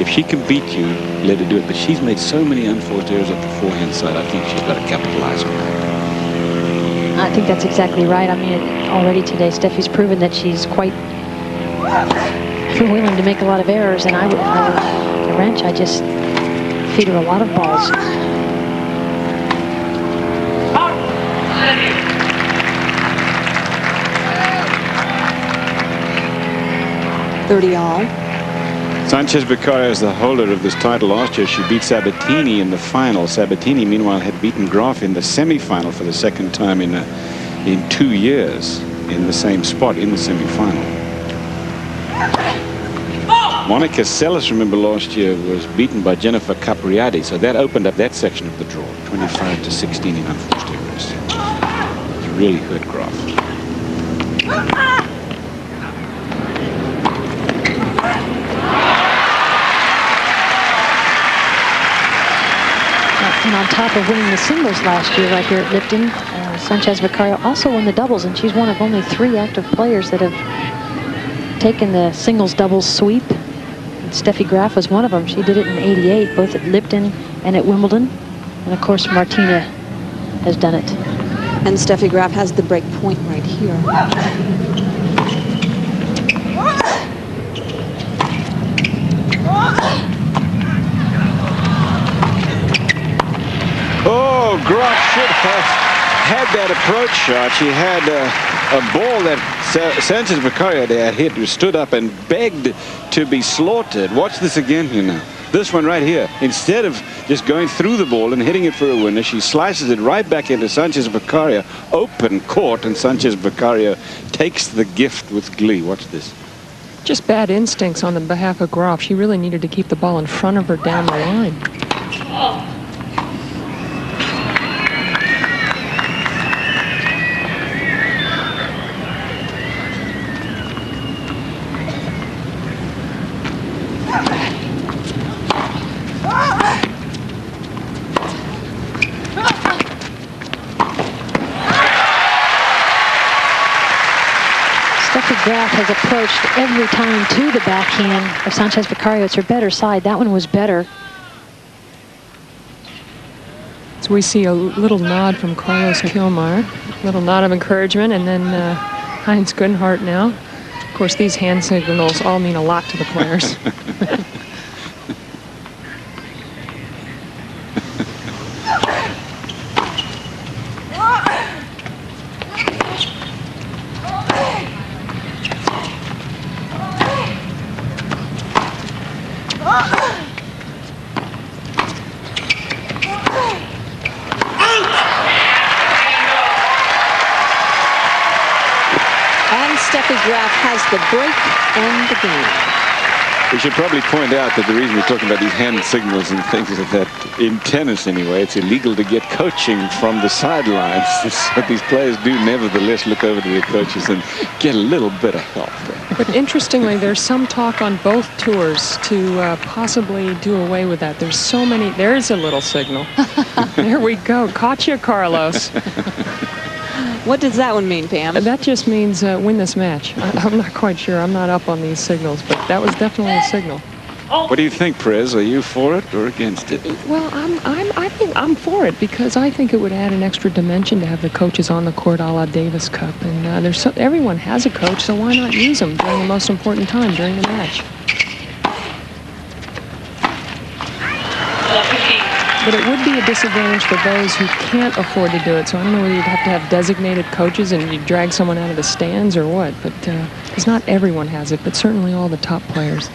If she can beat you, let her do it. But she's made so many unforced errors at the forehand side, I think she's got to capitalize on that. I think that's exactly right. I mean, already today, Steffi's proven that she's quite willing to make a lot of errors, and I would Arantxa, just feed her a lot of balls. 30 all. Sanchez Vicario is the holder of this title. Last year she beat Sabatini in the final. Sabatini, meanwhile, had beaten Graf in the semi-final for the second time in 2 years in the same spot in the semi-final. Monica Seles, remember, last year was beaten by Jennifer Capriati, so that opened up that section of the draw, 25-16 in unforced errors. It really hurt Graf. And on top of winning the singles last year right here at Lipton, Sanchez Vicario also won the doubles, and she's one of only 3 active players that have taken the singles doubles sweep. And Steffi Graf was one of them. She did it in '88, both at Lipton and at Wimbledon. And of course, Martina has done it. And Steffi Graf has the break point right here. Oh, Graf should have had that approach shot. She had a ball that Sanchez Vicario had hit, who stood up and begged to be slaughtered. Watch this again here now. This one right here. Instead of just going through the ball and hitting it for a winner, she slices it right back into Sanchez Vicario. Open court, and Sanchez Vicario takes the gift with glee. Watch this. Just bad instincts on the behalf of Graf. She really needed to keep the ball in front of her down the line. Graf has approached every time to the backhand of Sanchez Vicario. It's her better side. That one was better. So we see a little nod from Carlos Kilmar, little nod of encouragement, and then Heinz Gunhart now. Of course, these hand signals all mean a lot to the players. Steffi Graf has the break and the game. We should probably point out that the reason we're talking about these hand signals and things is that in tennis anyway, it's illegal to get coaching from the sidelines. So these players do nevertheless look over to their coaches and get a little bit of help. But interestingly, there's some talk on both tours to possibly do away with that. There's so many. There's a little signal. There we go. Caught you, Carlos. What does that one mean, Pam? That just means win this match. I'm not quite sure. I'm not up on these signals, but that was definitely a signal. What do you think, Perez? Are you for it or against it? Well, I think I'm for it because I think it would add an extra dimension to have the coaches on the court a la Davis Cup. And everyone has a coach, so why not use them during the most important time during the match? But it would be a disadvantage for those who can't afford to do it. So I don't know whether you'd have to have designated coaches and you drag someone out of the stands or what. But because not everyone has it, but certainly all the top players.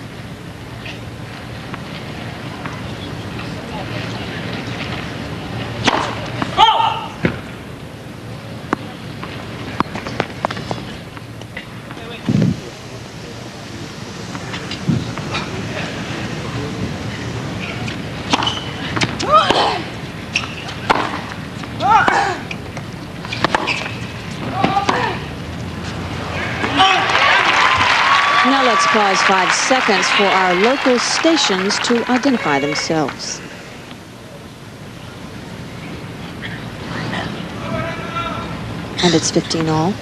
Now let's pause 5 seconds for our local stations to identify themselves. And it's 15 all.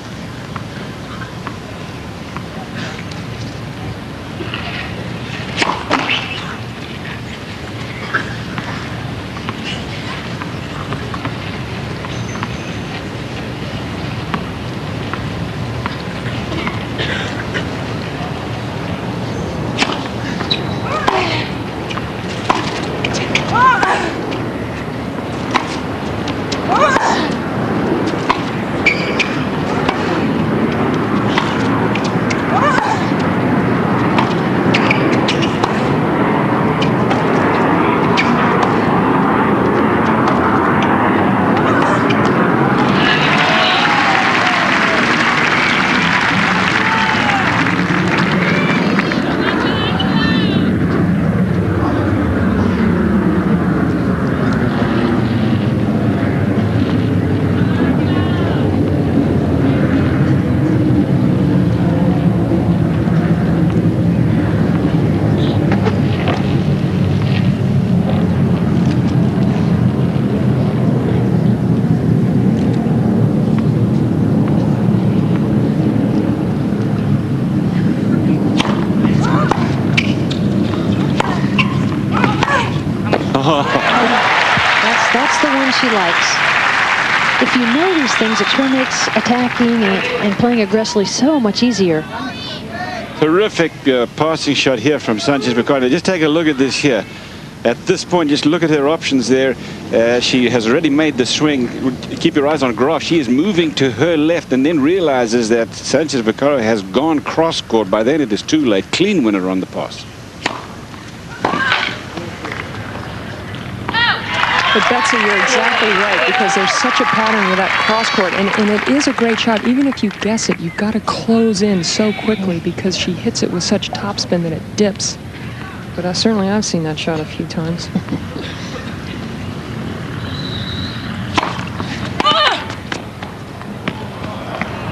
That's the one she likes. If you know these things, it sure makes attacking and playing aggressively so much easier. Terrific passing shot here from Sanchez Vicario. Just take a look at this here. At this point, just look at her options there. She has already made the swing. Keep your eyes on Graf. She is moving to her left and then realizes that Sanchez Vicario has gone cross-court. By then, it is too late. Clean winner on the pass. But Betsy, you're exactly right, because there's such a pattern with that cross-court, and it is a great shot. Even if you guess it, you've got to close in so quickly because she hits it with such topspin that it dips. But certainly I've seen that shot a few times.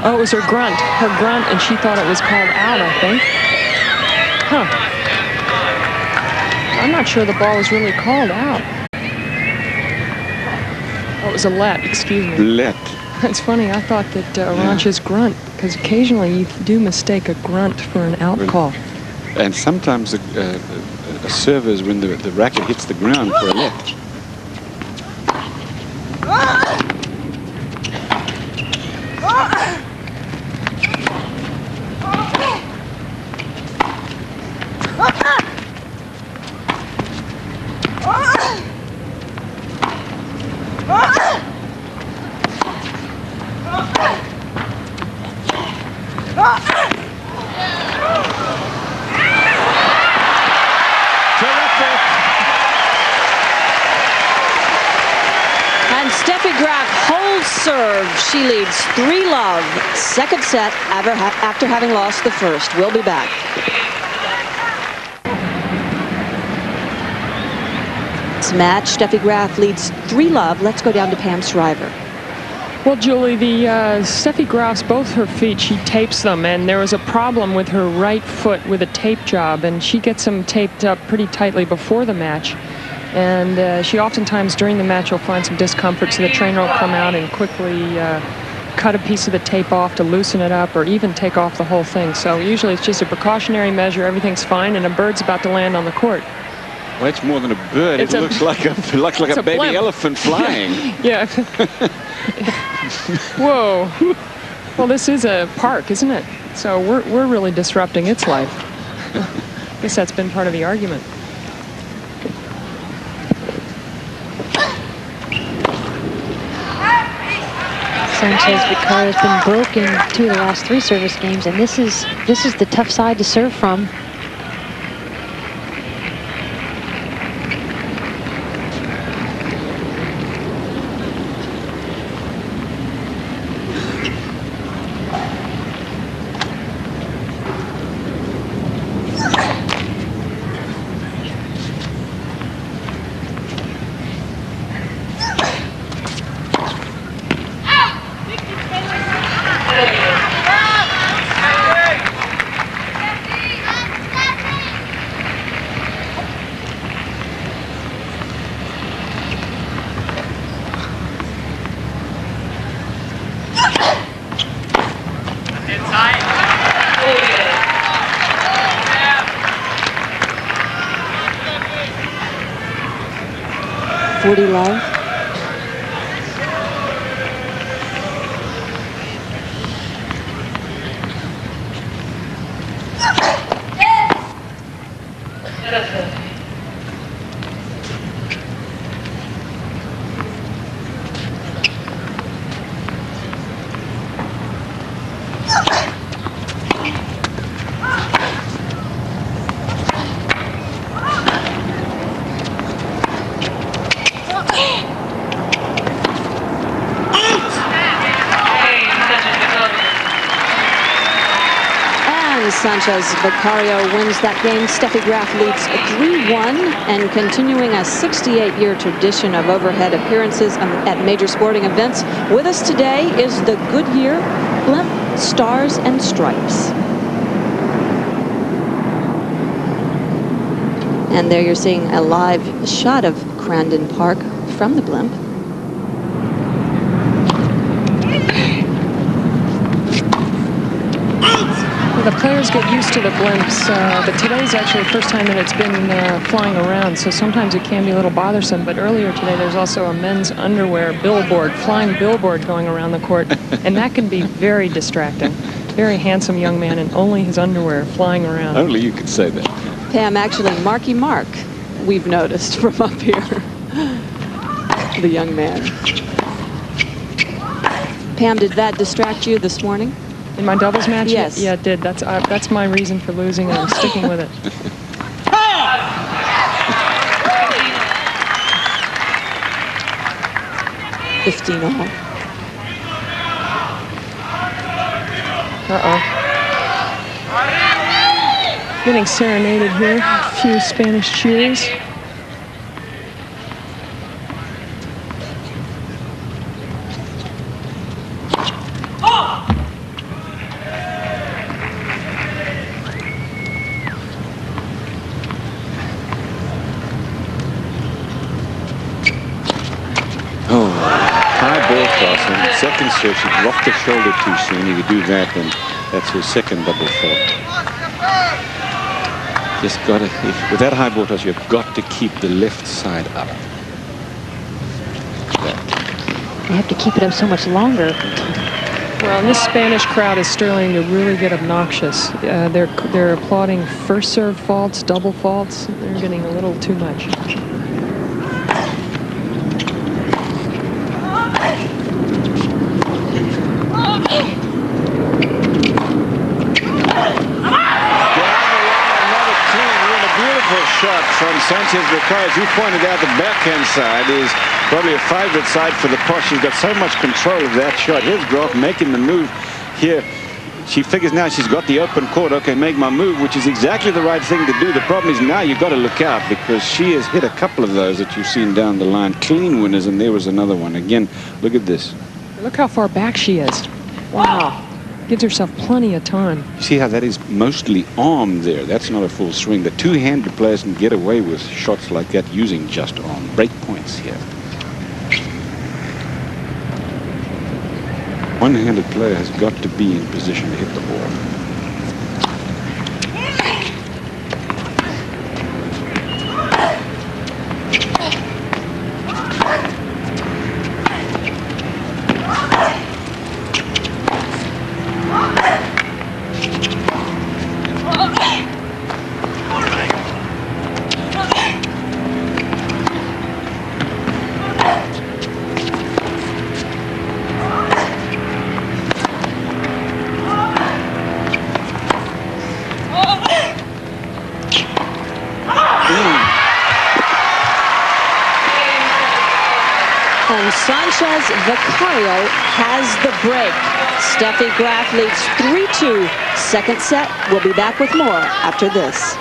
Oh, it was her grunt, and she thought it was called out, I think. Huh. I'm not sure the ball was really called out. Oh, it was a let, excuse me. Let. It's funny, I thought that Arantxa's grunt, because occasionally you do mistake a grunt for an out call. And sometimes a server is when the racket hits the ground for a left. And Steffi Graf holds serve. She leads 3-love. Second set after having lost the first. We'll be back. This match, Steffi Graf leads 3-love. Let's go down to Pam Shriver. Well, Julie, the Steffi Graf's both her feet, she tapes them, and there was a problem with her right foot with a tape job, and she gets them taped up pretty tightly before the match. And she oftentimes during the match will find some discomfort, so the trainer will come out and quickly cut a piece of the tape off to loosen it up, or even take off the whole thing. So usually it's just a precautionary measure, everything's fine, and a bird's about to land on the court. Well, it's more than a bird. It looks like a baby blimp. elephant flying. Yeah. Whoa. Well, this is a park, isn't it? So we're really disrupting its life. I guess that's been part of the argument. Sanchez Vicario has been broken 2 of the last 3 service games, and this is the tough side to serve from. Love. Sanchez Vicario wins that game. Steffi Graf leads 3-1 and continuing a 68-year tradition of overhead appearances at major sporting events. With us today is the Goodyear blimp, Stars and Stripes. And there you're seeing a live shot of Crandon Park from the blimp. The players get used to the blimps, but today's actually the first time that it's been flying around, so sometimes it can be a little bothersome. But earlier today, there's also a men's underwear billboard, flying billboard going around the court, and that can be very distracting. Very handsome young man, and only his underwear flying around. Only you could say that. Pam, actually, Marky Mark, we've noticed from up here. The young man. Pam, did that distract you this morning? In my doubles match? Yes. Yeah, it did. That's my reason for losing, and I'm sticking with it. 15 all. Uh-oh. Getting serenaded here. A few Spanish cheers. second serve, she dropped the shoulder too soon. If you do that, then that's her second double fault. Just got to, with that high ball toss, you've got to keep the left side up. You have to keep it up so much longer. Well, this Spanish crowd is starting to really get obnoxious. They're applauding first serve faults, double faults. They're getting a little too much. Shot from Sanchez Vicario. As you pointed out, the backhand side is probably a favorite side for the Posh. She's got so much control of that shot. Here's Graf making the move here. She figures now she's got the open court. Okay, make my move, which is exactly the right thing to do. The problem is now you've got to look out because she has hit a couple of those that you've seen down the line. Clean winners, and there was another one. Again, look at this. Look how far back she is. Wow. Gives herself plenty of time. You see how that is mostly arm there. That's not a full swing. The two-handed players can get away with shots like that using just arm. Break points here. One-handed player has got to be in position to hit the ball. Sanchez Vicario has the break. Steffi Graf leads 3-2. Second set. We'll be back with more after this.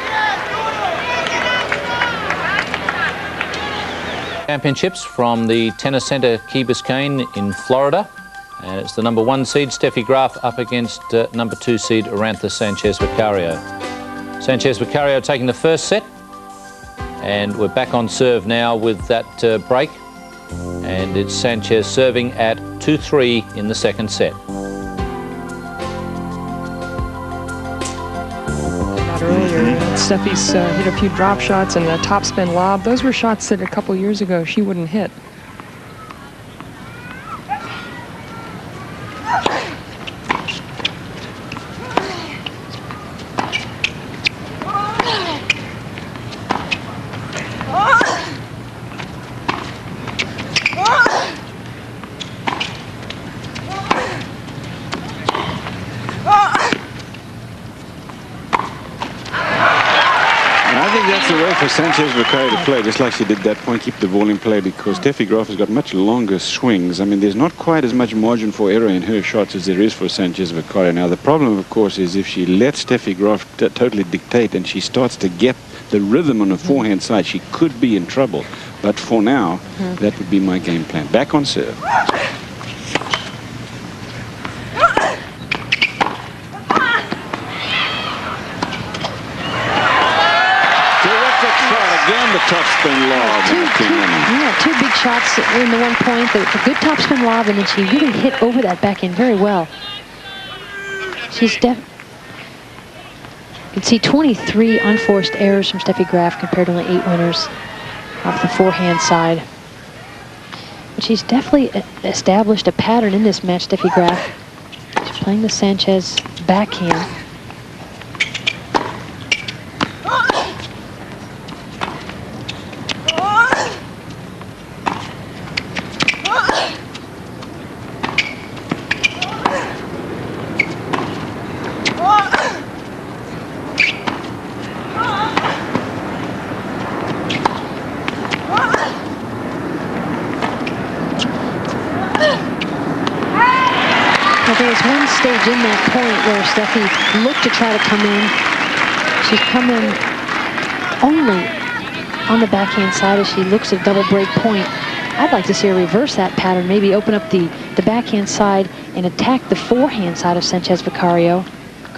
Championships from the Tennis Center Key Biscayne in Florida. And it's the #1 seed, Steffi Graf, up against #2 seed, Arantxa Sanchez Vicario. Sanchez Vicario taking the first set. And we're back on serve now with that break. And it's Sanchez serving at 2-3 in the second set. Not earlier, Steffi's hit a few drop shots and a topspin lob. Those were shots that a couple years ago she wouldn't hit. For Sanchez Vicario to play just like she did that point, keep the ball in play, because Steffi Graf has got much longer swings. I mean, there's not quite as much margin for error in her shots as there is for Sanchez Vicario. Now, the problem, of course, is if she lets Steffi Graf totally dictate and she starts to get the rhythm on the forehand side, she could be in trouble. But for now, that would be my game plan. Back on serve. Again, the topspin lob. Two big shots in the 1 point. A good topspin lob, and then she really hit over that backhand very well. She's you can see 23 unforced errors from Steffi Graf compared to only 8 winners off the forehand side. But she's definitely established a pattern in this match, Steffi Graf. She's playing the Sanchez backhand. In that point where Steffi looked to try to come in, she's come in only on the backhand side as she looks at double break point. I'd like to see her reverse that pattern, maybe open up the backhand side and attack the forehand side of Sanchez Vicario.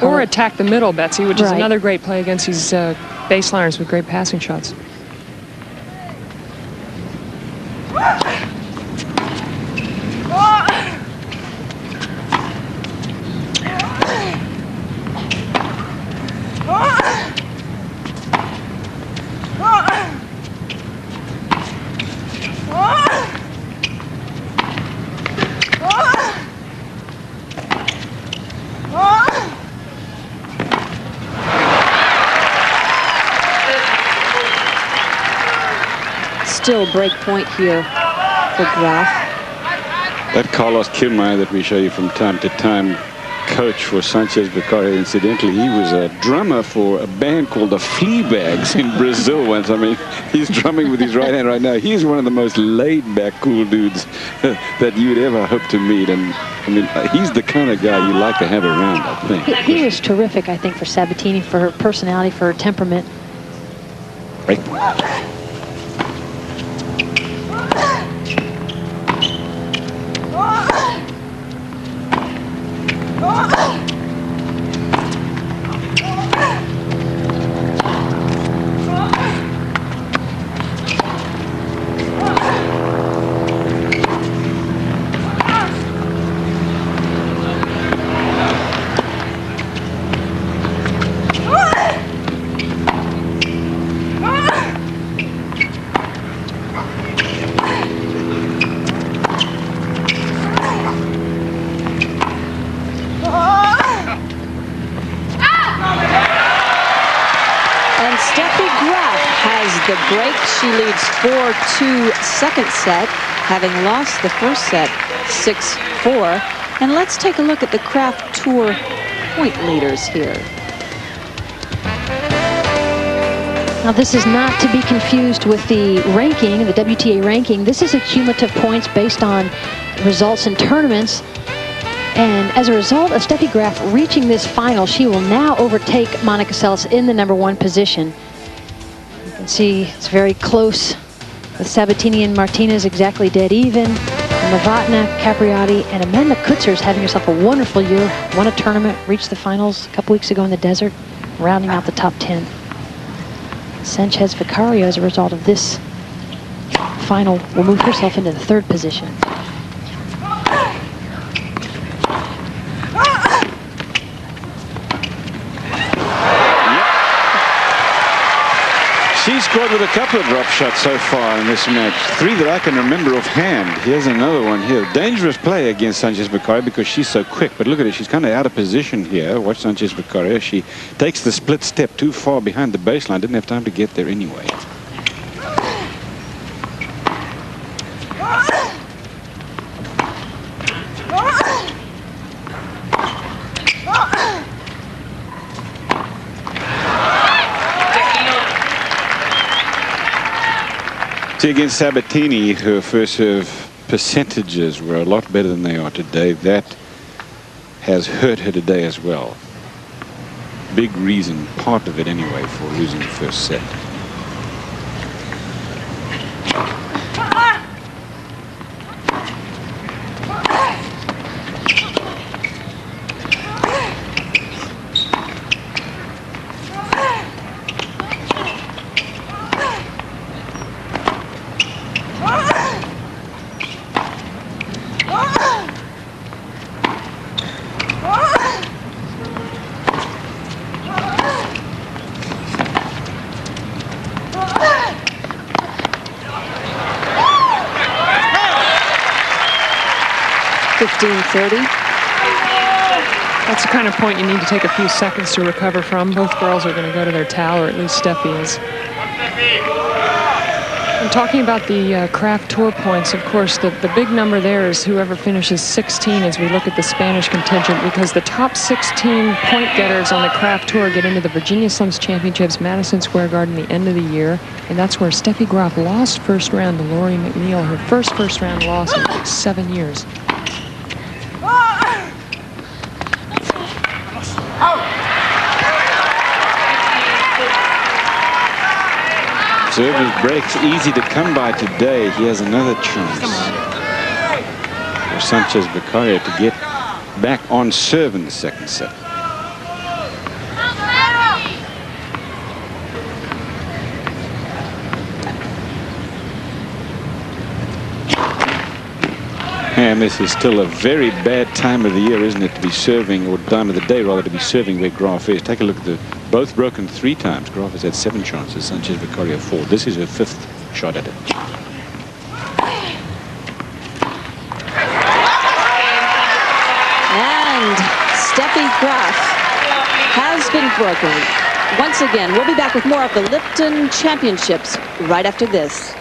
Or attack the middle, Betsy, which is another great play against these baseliners with great passing shots. still break point here for Graf. That Carlos Kirmaier that we show you from time to time, coach for Sanchez Vicario. Incidentally, he was a drummer for a band called the Fleabags in Brazil once. I mean, he's drumming with his right hand right now. He's one of the most laid-back, cool dudes that you'd ever hope to meet. And I mean, he's the kind of guy you like to have around, I think. He was terrific, I think, for Sabatini, for her personality, for her temperament. Right. Steffi Graf has the break. She leads 4-2 second set, having lost the first set 6-4. And let's take a look at the Craft Tour point leaders here. Now, this is not to be confused with the ranking, the WTA ranking. This is a cumulative points based on results in tournaments. And as a result of Steffi Graf reaching this final, she will now overtake Monica Seles in the #1 position. You can see it's very close with Sabatini and Martinez exactly dead even. Novotna, Capriati, and Amanda Kutzer's having herself a wonderful year. Won a tournament, reached the finals a couple weeks ago in the desert, rounding out the top 10. Sanchez Vicario, as a result of this final, will move herself into the 3rd position. She's scored with a couple of drop shots so far in this match. 3 that I can remember offhand. Here's another one here. Dangerous play against Sanchez Vicario because she's so quick. But look at it. She's kind of out of position here. Watch Sanchez Vicario. She takes the split step too far behind the baseline. Didn't have time to get there anyway. See, against Sabatini, her first serve percentages were a lot better than they are today. That has hurt her today as well. Big reason, part of it anyway, for losing the first set. That's the kind of point you need to take a few seconds to recover from. Both girls are going to go to their towel, or at least Steffi is. I'm talking about the Craft Tour points. Of course, the big number there is whoever finishes 16 as we look at the Spanish contingent, because the top 16 point getters on the Craft Tour get into the Virginia Slums Championships, Madison Square Garden, the end of the year. And that's where Steffi Graf lost first round to Lori McNeil, her first round loss in 7 years. Service breaks easy to come by today. He has another chance for Sanchez Vicario to get back on serve in the second set. And this is still a very bad time of the year, isn't it, to be serving, or time of the day rather, to be serving where Graf is. Take a look at the both broken 3 times. Graf has had 7 chances, Sanchez Vicario 4. This is her 5th shot at it. And Steffi Graf has been broken. Once again, we'll be back with more of the Lipton Championships right after this.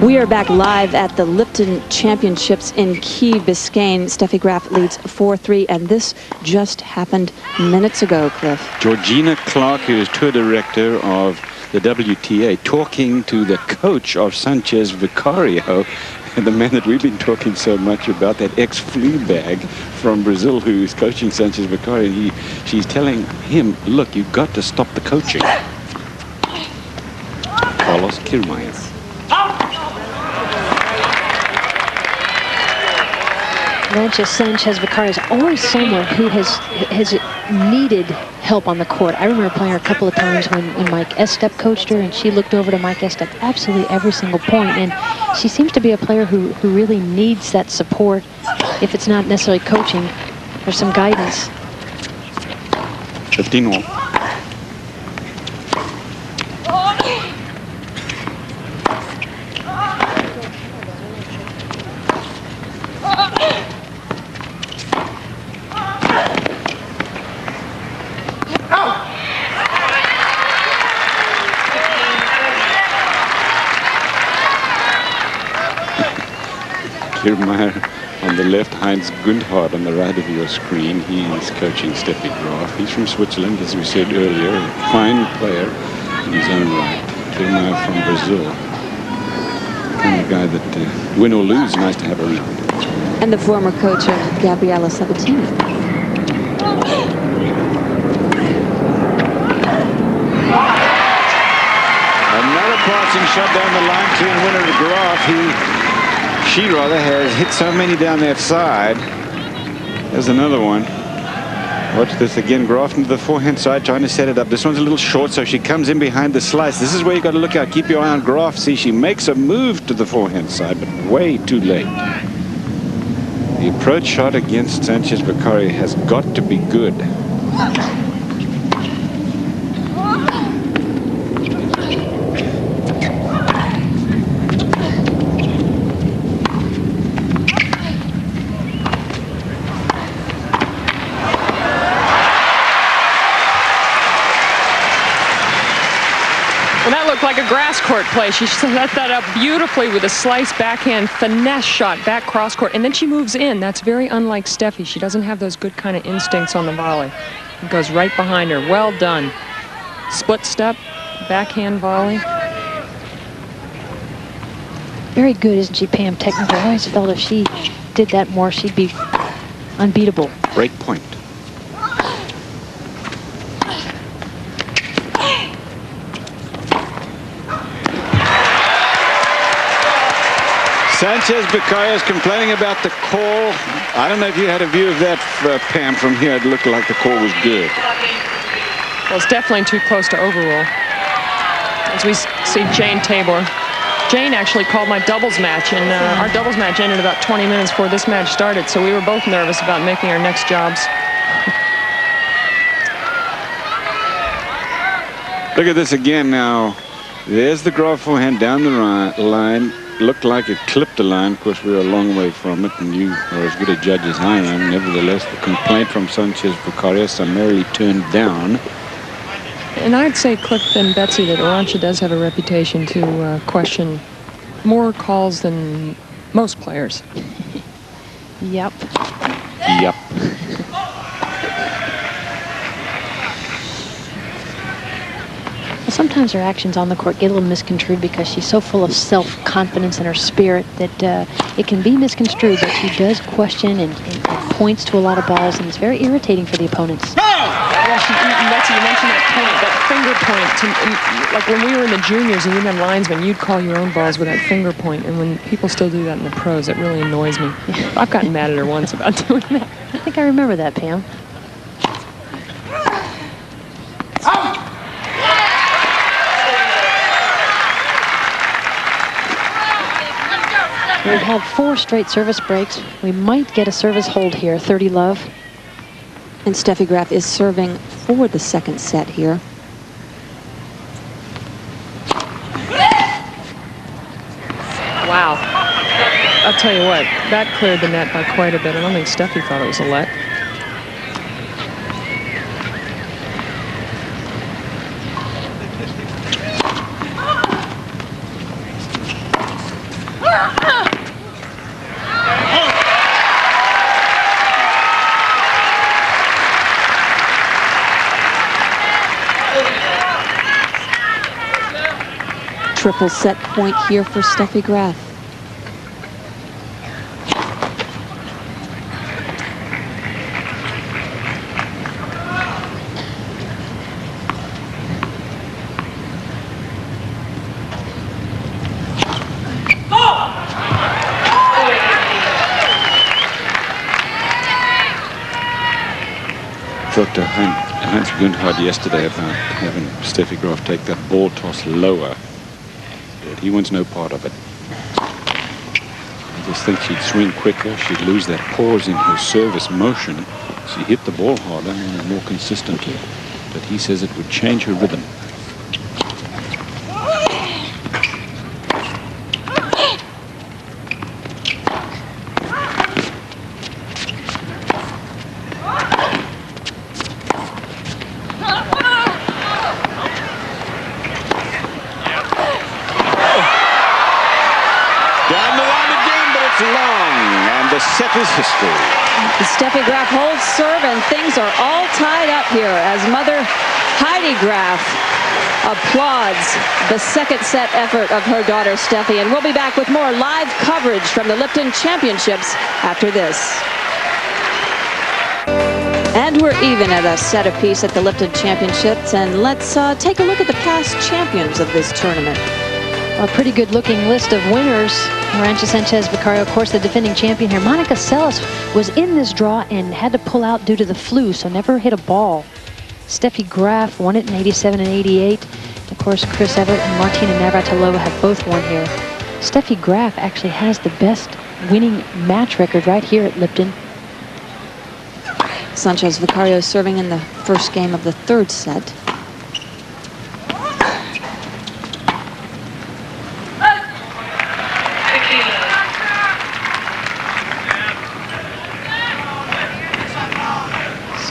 We are back live at the Lipton Championships in Key Biscayne. Steffi Graf leads 4-3, and this just happened minutes ago, Cliff. Georgina Clark, who is tour director of the WTA, talking to the coach of Sanchez Vicario, the man that we've been talking so much about, that ex-Fleabag from Brazil who is coaching Sanchez Vicario. She's telling him, look, you've got to stop the coaching. Carlos Kirmayer. Arantxa Sanchez Vicario is always someone who has needed help on the court. I remember playing her a couple of times when Mike Estep coached her, and she looked over to Mike Estep absolutely every single point. And she seems to be a player who really needs that support. If it's not necessarily coaching, there's some guidance. 15-all. Kirmayer on the left, Heinz Gundhard on the right of your screen. He's coaching Steffi Graf. He's from Switzerland, as we said earlier. A fine player in his own right. Kirmayer from Brazil. Kind of guy that, win or lose, nice to have around. And the former coach of Gabriela Sabatini. Another passing shot down the line, clean winner to Graf. She rather has hit so many down that side. There's another one. Watch this again. Graf into the forehand side, trying to set it up. This one's a little short, so she comes in behind the slice. This is where you got to look out. Keep your eye on Graf. See, she makes a move to the forehand side, but way too late. The approach shot against Sanchez Vicario has got to be good. Like a grass court play. She set that up beautifully with a slice backhand finesse shot back cross court, and then she moves in. That's very unlike Steffi. She doesn't have those good kind of instincts on the volley. It goes right behind her. Well done. Split step, backhand volley. Very good, isn't she, Pam? Technically, I always felt if she did that more, she'd be unbeatable. Break point. Sanchez Vicario is complaining about the call. I don't know if you had a view of that, Pam, from here. It looked like the call was good. Well, it's definitely too close to overrule. As we see Jane Tabor. Jane actually called my doubles match, and our doubles match ended about 20 minutes before this match started, so we were both nervous about making our next jobs. Look at this again now. There's the Graf forehand down the line. Looked like it clipped the line. Of course, we were a long way from it, and you are as good a judge as I am. Nevertheless, the complaint from Sanchez Vicario summarily turned down. And I'd say, Cliff and Betsy, that Arantxa does have a reputation to question more calls than most players. Yep. Yep. Sometimes her actions on the court get a little misconstrued because she's so full of self-confidence in her spirit that it can be misconstrued, but she does question and points to a lot of balls, and it's very irritating for the opponents. Well, Betsy, you mentioned that point, that finger point. Like when we were in the juniors and you had linesmen, you'd call your own balls with that finger point, and when people still do that in the pros, it really annoys me. I've gotten mad at her once about doing that. I think I remember that, Pam. We've had 4 straight service breaks. We might get a service hold here, 30-love. And Steffi Graf is serving for the second set here. Wow. I'll tell you what, that cleared the net by quite a bit. I don't think Steffi thought it was a let. Triple set point here for Steffi Graf. Talked to Hans Gundhard yesterday about having Steffi Graf take that ball toss lower. But he wants no part of it. I just think she'd swing quicker. She'd lose that pause in her service motion. She hit the ball harder and more consistently. But he says it would change her rhythm. Set is history. Steffi Graf holds serve, and things are all tied up here as mother Heidi Graf applauds the second set effort of her daughter Steffi. And we'll be back with more live coverage from the Lipton Championships after this. And we're even at a set apiece at the Lipton Championships, and let's take a look at the past champions of this tournament. A pretty good looking list of winners. Arantxa Sanchez Vicario, of course, the defending champion here. Monica Seles was in this draw and had to pull out due to the flu, so never hit a ball. Steffi Graf won it in 87 and 88. Of course, Chris Evert and Martina Navratilova have both won here. Steffi Graf actually has the best winning match record right here at Lipton. Sanchez Vicario serving in the first game of the third set.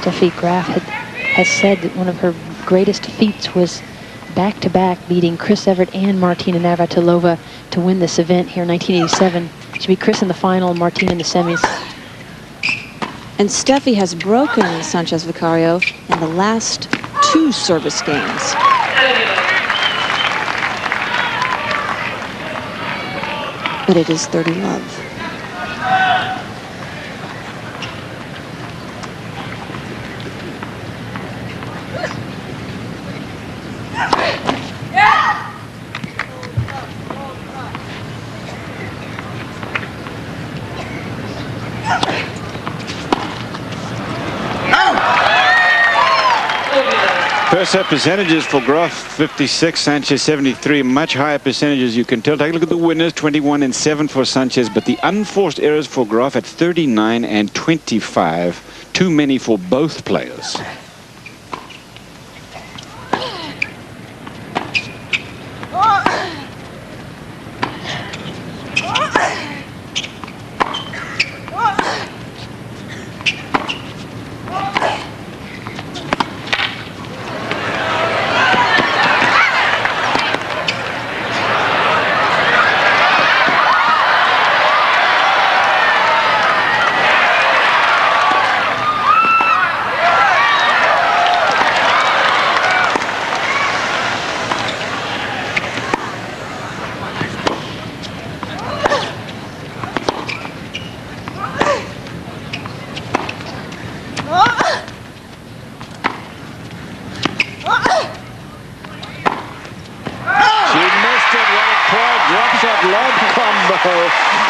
Steffi Graf has said that one of her greatest feats was back-to-back beating Chris Evert and Martina Navratilova to win this event here in 1987. She beat Chris in the final, Martina in the semis. And Steffi has broken Sanchez Vicario in the last two service games. But it is 30-love. First set percentages for Graf 56, Sanchez 73. Much higher percentages, you can tell. Take a look at the winners, 21 and 7 for Sanchez, but the unforced errors for Graf at 39 and 25. Too many for both players.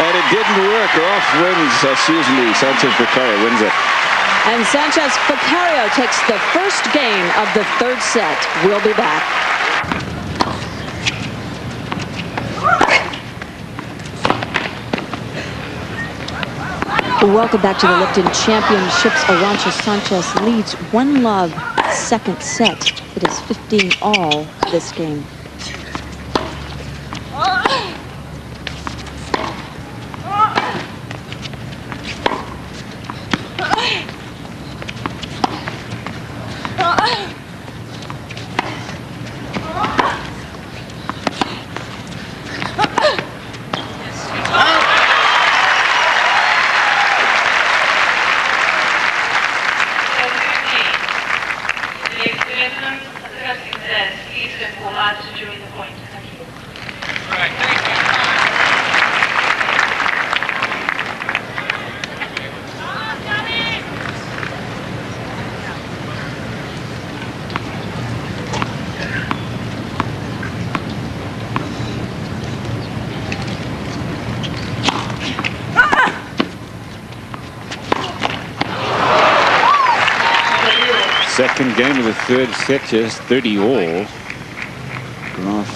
And it didn't work. Graf wins, as usually. Sanchez Vicario wins it. And Sanchez Vicario takes the first game of the third set. We'll be back. Welcome back to the Lipton Championships. Arantxa Sanchez leads 1-love second set. It is 15-all this game. Please game of the third set, just 30 all. Graf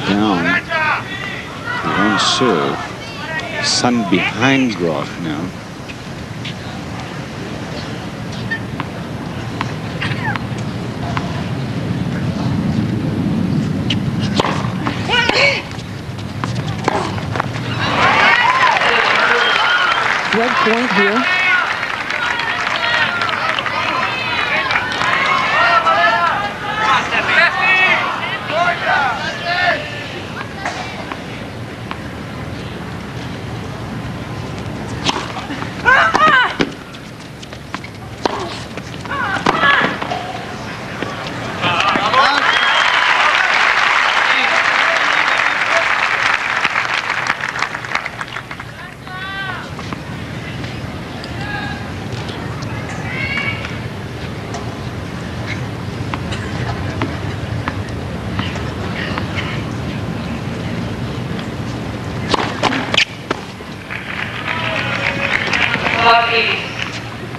down. One serve. Sun behind Graf now. Red point here.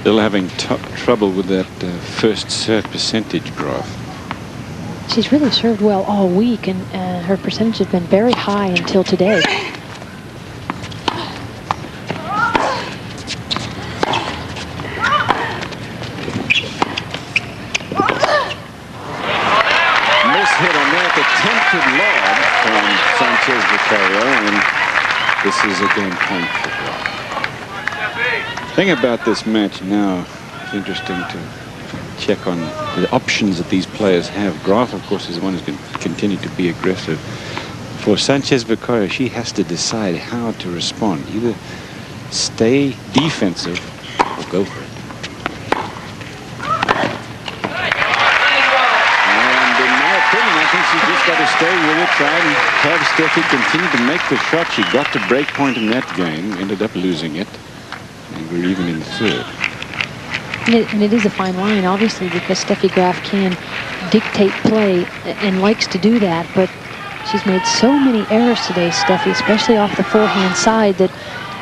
Still having trouble with that first serve percentage, Graf. She's really served well all week, and her percentage has been very high until today. Hit on that attempted lob from Sanchez Vicario, and this is a game point for Graf. The thing about this match now, it's interesting to check on the options that these players have. Graf, of course, is the one who's going to continue to be aggressive. For Sanchez Vicario, she has to decide how to respond. Either stay defensive or go for it. I think she's just got to stay with it, try and have Steffi continue to make the shot. She got to break point in that game, ended up losing it, and we're even in the third. And it is a fine line, obviously, because Steffi Graf can dictate play and likes to do that, but she's made so many errors today, Steffi, especially off the forehand side, that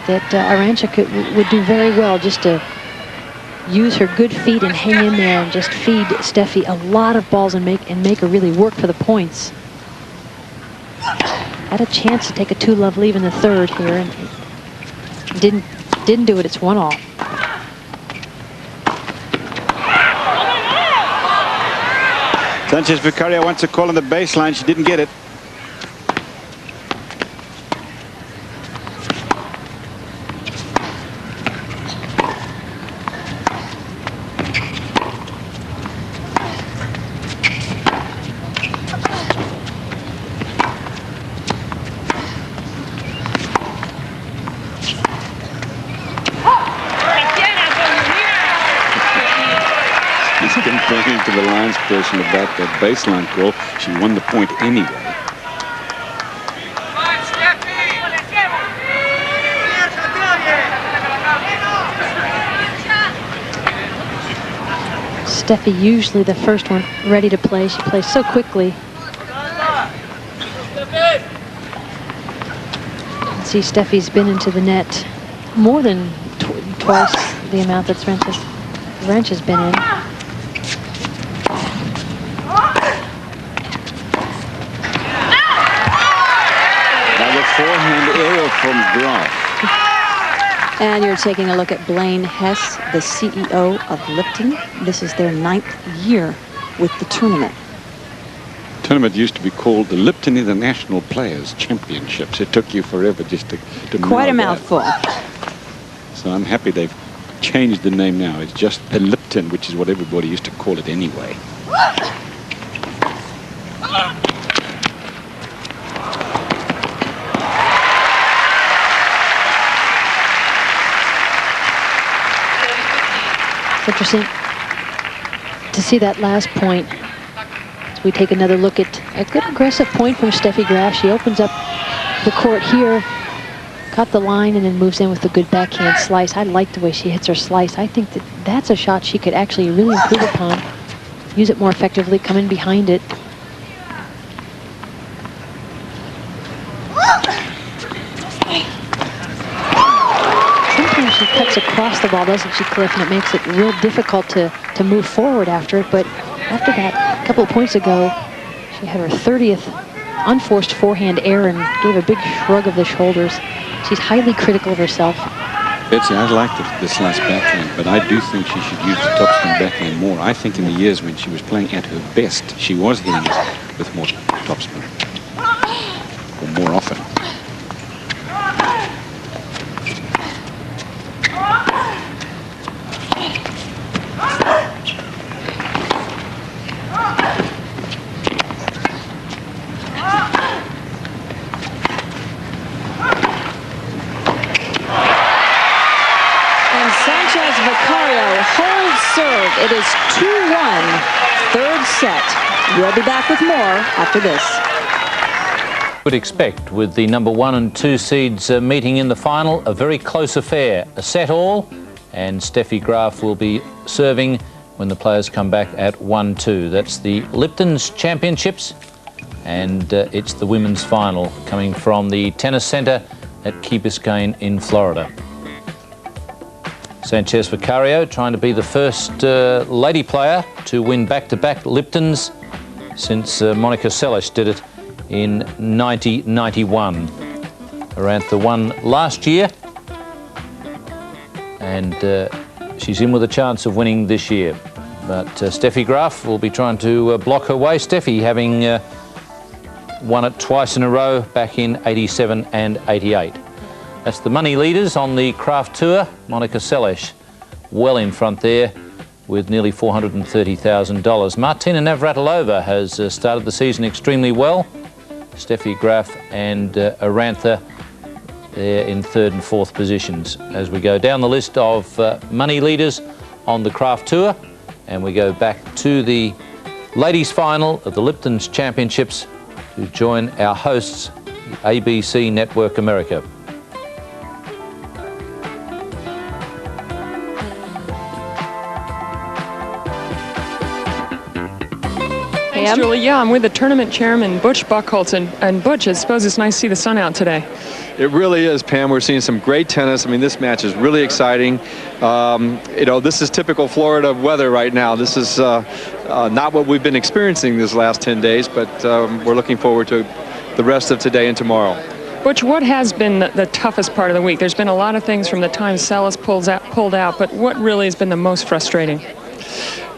Arantxa would do very well just to use her good feet and hang in there and just feed Steffi a lot of balls and make her really work for the points. Had a chance to take a 2-love lead in the third here and didn't do it. It's 1-all. Sanchez Vicario wants a call on the baseline. She didn't get it. To the lines person about that baseline call. She won the point anyway. Steffi usually the first one ready to play. She plays so quickly. See, Steffi's been into the net more than twice the amount that Arantxa's been in. Forehand error from Graf. And you're taking a look at Blaine Hess, the CEO of Lipton. This is their 9th year with the tournament. The tournament used to be called the Lipton International Players Championships. It took you forever just to quite a mouthful. So I'm happy they've changed the name now. It's just the Lipton, which is what everybody used to call it anyway. It's interesting to see that last point. As we take another look at a good aggressive point from Steffi Graf. She opens up the court here, cut the line, and then moves in with a good backhand slice. I like the way she hits her slice. I think that's a shot she could actually really improve upon. Use it more effectively, come in behind it. Sometimes she cuts across the ball, doesn't she, Cliff? And it makes it real difficult to move forward after it. But after that, a couple of points ago, she had her 30th unforced forehand error and gave a big shrug of the shoulders. She's highly critical of herself. Betsy, I like this last backhand, but I do think she should use the topspin backhand more. I think in the years when she was playing at her best, she was hitting it with more topspin, or more often. Sanchez Vicario holds serve. It is 2-1, third set. We'll be back with more after this. Would expect with the number 1 and 2 seeds meeting in the final, a very close affair, a set all, and Steffi Graf will be serving when the players come back at 1-2. That's the Lipton's Championships, and it's the women's final coming from the Tennis Centre at Key Biscayne in Florida. Sanchez Vicario trying to be the first lady player to win back-to-back Liptons since Monica Seles did it in 1991. Arantxa won last year, and she's in with a chance of winning this year. But Steffi Graf will be trying to block her way. Steffi having won it twice in a row back in 87 and 88. That's the money leaders on the craft tour. Monica Seles well in front there with nearly $430,000. Martina Navratilova has started the season extremely well. Steffi Graf and Arantxa there in 3rd and 4th positions. As we go down the list of money leaders on the craft tour, and we go back to the ladies' final of the Lipton's Championships to join our hosts, the ABC Network America. Thanks, Julie. Yeah, I'm with the tournament chairman, Butch Buchholz. And Butch, I suppose it's nice to see the sun out today. It really is, Pam. We're seeing some great tennis. I mean, this match is really exciting. You know, this is typical Florida weather right now. This is not what we've been experiencing these last 10 days, but we're looking forward to the rest of today and tomorrow. Butch, what has been the toughest part of the week? There's been a lot of things from the time Seles pulled out, but what really has been the most frustrating?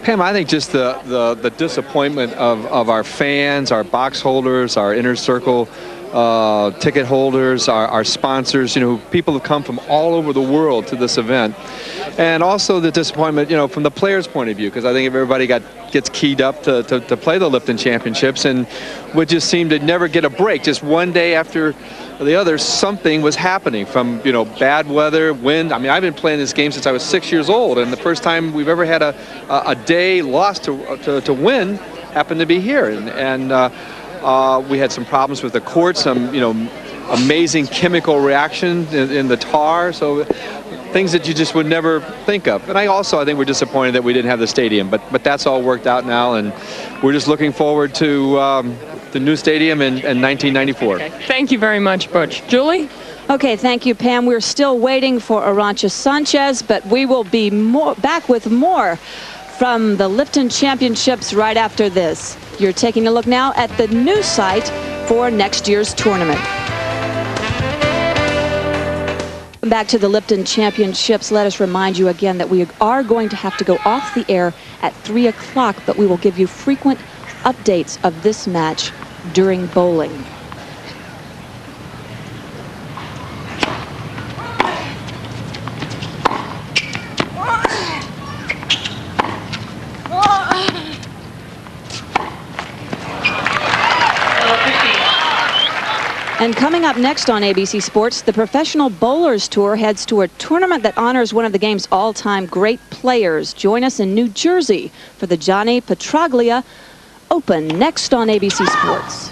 Pam, I think just the disappointment of our fans, our box holders, our inner circle ticket holders, our sponsors, you know, people have come from all over the world to this event. And also the disappointment, you know, from the players' point of view, because I think everybody gets keyed up to play the Lipton Championships and would just seem to never get a break. Just one day after the other, something was happening, from, you know, bad weather, wind. I mean, I've been playing this game since I was 6 years old, and the first time we've ever had a day lost to win happened to be here. And we had some problems with the court, some, you know, amazing chemical reaction in the tar, so things that you just would never think of. And I think we're disappointed that we didn't have the stadium, but that's all worked out now, and we're just looking forward to the new stadium in 1994. Okay. Thank you very much, Butch. Julie? Okay, thank you, Pam. We're still waiting for Arantxa Sanchez, but we will be back with more from the Lipton Championships right after this. You're taking a look now at the new site for next year's tournament. Back to the Lipton Championships. Let us remind you again that we are going to have to go off the air at 3 o'clock, but we will give you frequent updates of this match during bowling. And coming up next on ABC Sports, the Professional Bowlers Tour heads to a tournament that honors one of the game's all-time great players. Join us in New Jersey for the Johnny Petraglia Open, next on ABC Sports.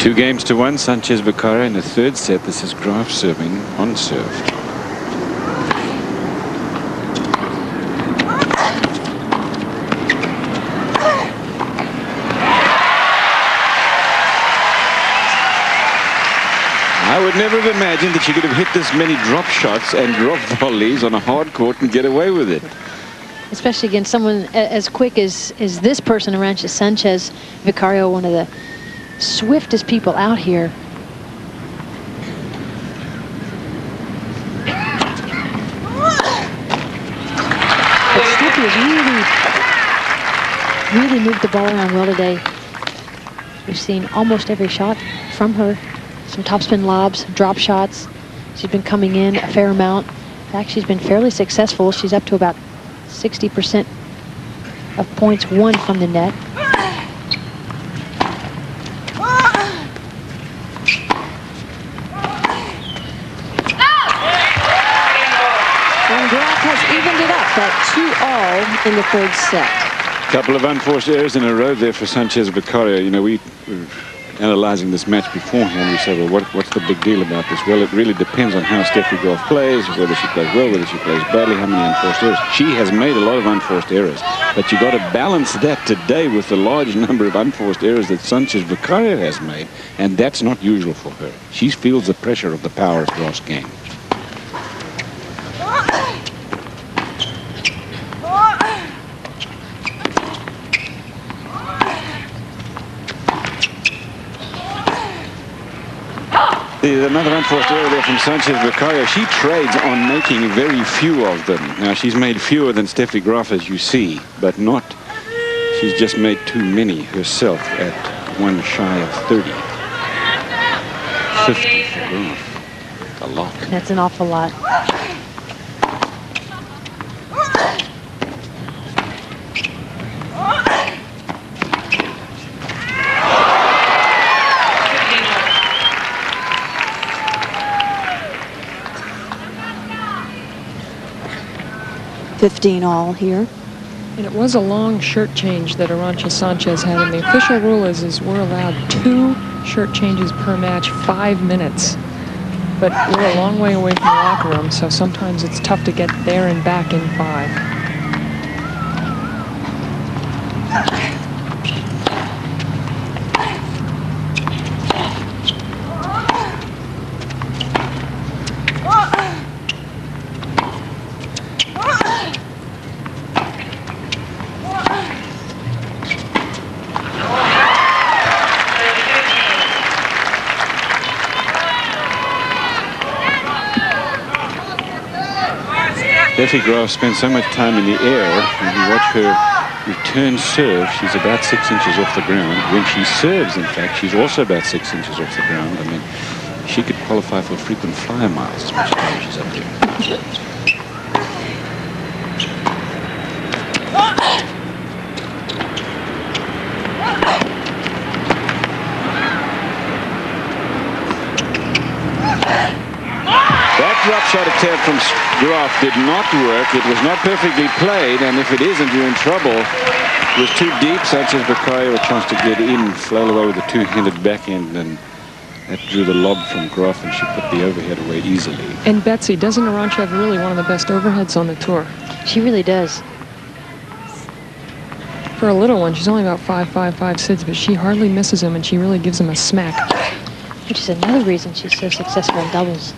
2-1, Sanchez Vicario in the third set. This is Graf serving on serve. I would never have imagined that she could have hit this many drop shots and drop volleys on a hard court and get away with it. Especially against someone as quick as this person, Arantxa Sanchez Vicario, one of the swiftest people out here. But Steffi has really moved the ball around well today. We've seen almost every shot from her. Some topspin lobs, drop shots. She's been coming in a fair amount. In fact, she's been fairly successful. She's up to about 60% of points won from the net. And Graf has evened it up at 2-all in the third set. Couple of unforced errors in a row there for Sanchez Vicario. You know, we were analyzing this match beforehand. We said, well, what's the big deal about this? Well, it really depends on how Steffi Graf plays, whether she plays well, whether she plays badly, how many unforced errors. She has made a lot of unforced errors, but you got to balance that today with the large number of unforced errors that Sanchez Vicario has made, and that's not usual for her. She feels the pressure of the power of Graf's game. There's another unforced error there from Sanchez Vicario. She trades on making very few of them. Now, she's made fewer than Steffi Graf, as you see, but not. She's just made too many herself at one shy of 30. 50 for Graf. A lot. That's an awful lot. 15-all here. And it was a long shirt change that Arantxa Sanchez had, and the official rule is we're allowed 2 shirt changes per match, 5 minutes. But we're a long way away from the locker room, so sometimes it's tough to get there and back in 5. Steffi Graf spends so much time in the air. When you watch her return serve, she's about 6 inches off the ground. When she serves, in fact, she's also about 6 inches off the ground. I mean, she could qualify for frequent flyer miles as much time she's up there. Drop shot attempt from Graf did not work. It was not perfectly played, and if it isn't, you're in trouble. It was too deep. Sanchez Vicario a chance to get in, flail away with a two-handed backhand, and that drew the lob from Graf, and she put the overhead away easily. And Betsy, doesn't Arantxa have really one of the best overheads on the tour? She really does. For a little one, she's only about 5'5", 5'6", but she hardly misses him, and she really gives him a smack. Which is another reason she's so successful in doubles.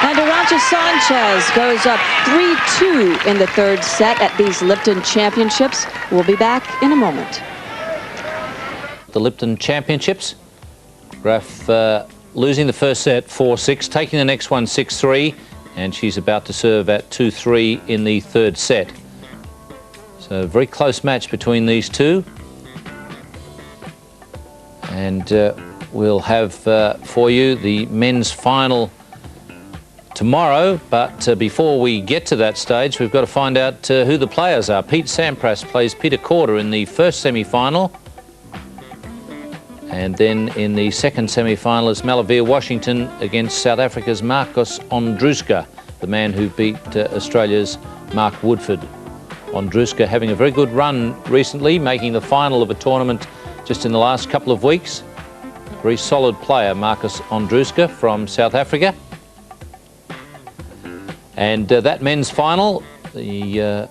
And Arantxa Sanchez goes up 3-2 in the third set at these Lipton Championships. We'll be back in a moment. The Lipton Championships. Graf losing the first set 4-6, taking the next one 6-3, and she's about to serve at 2-3 in the third set. So a very close match between these two. And we'll have for you the men's final tomorrow, but before we get to that stage, we've got to find out who the players are. Pete Sampras plays Peter Korda in the first semi-final, and then in the second semi-final is Malavia Washington against South Africa's Marcos Ondruska, the man who beat Australia's Mark Woodford Ondruska having a very good run recently, making the final of a tournament just in the last couple of weeks. Very solid player, Marcus Ondruska from South Africa. And that men's final, the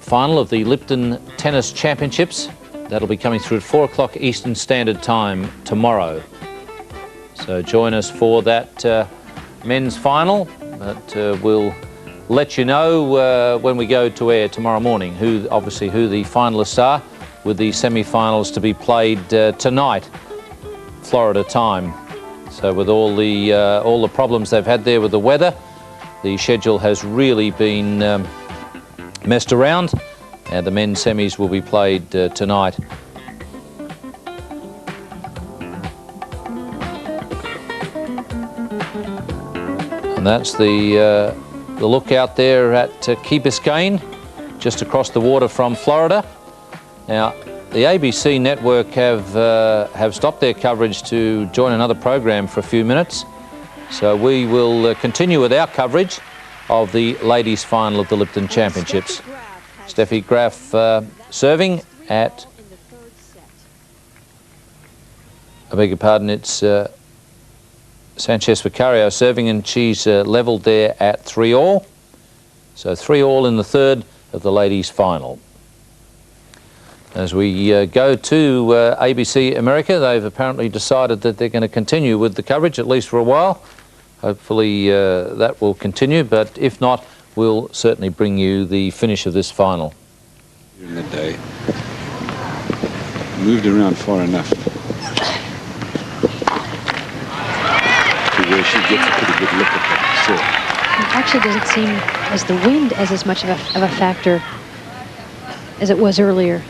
final of the Lipton Tennis Championships, that'll be coming through at 4 o'clock Eastern Standard Time tomorrow. So join us for that men's final, but we'll let you know when we go to air tomorrow morning who the finalists are, with the semi-finals to be played tonight, Florida time. So with all the problems they've had there with the weather, the schedule has really been messed around, and the men's semis will be played tonight. And that's the look out there at Key Biscayne, just across the water from Florida. Now, the ABC network have stopped their coverage to join another program for a few minutes. So we will continue with our coverage of the ladies' final of the Lipton Championships. Steffi Graf serving at, I beg your pardon, it's Sanchez Vicario serving, and she's levelled there at 3-all. So 3-all in the third of the ladies' final. As we go to ABC America, they've apparently decided that they're going to continue with the coverage, at least for a while. Hopefully that will continue, but if not, we'll certainly bring you the finish of this final. During the day, moved around far enough where she gets a pretty good look at that serve. It actually doesn't seem as the wind as much of a factor as it was earlier.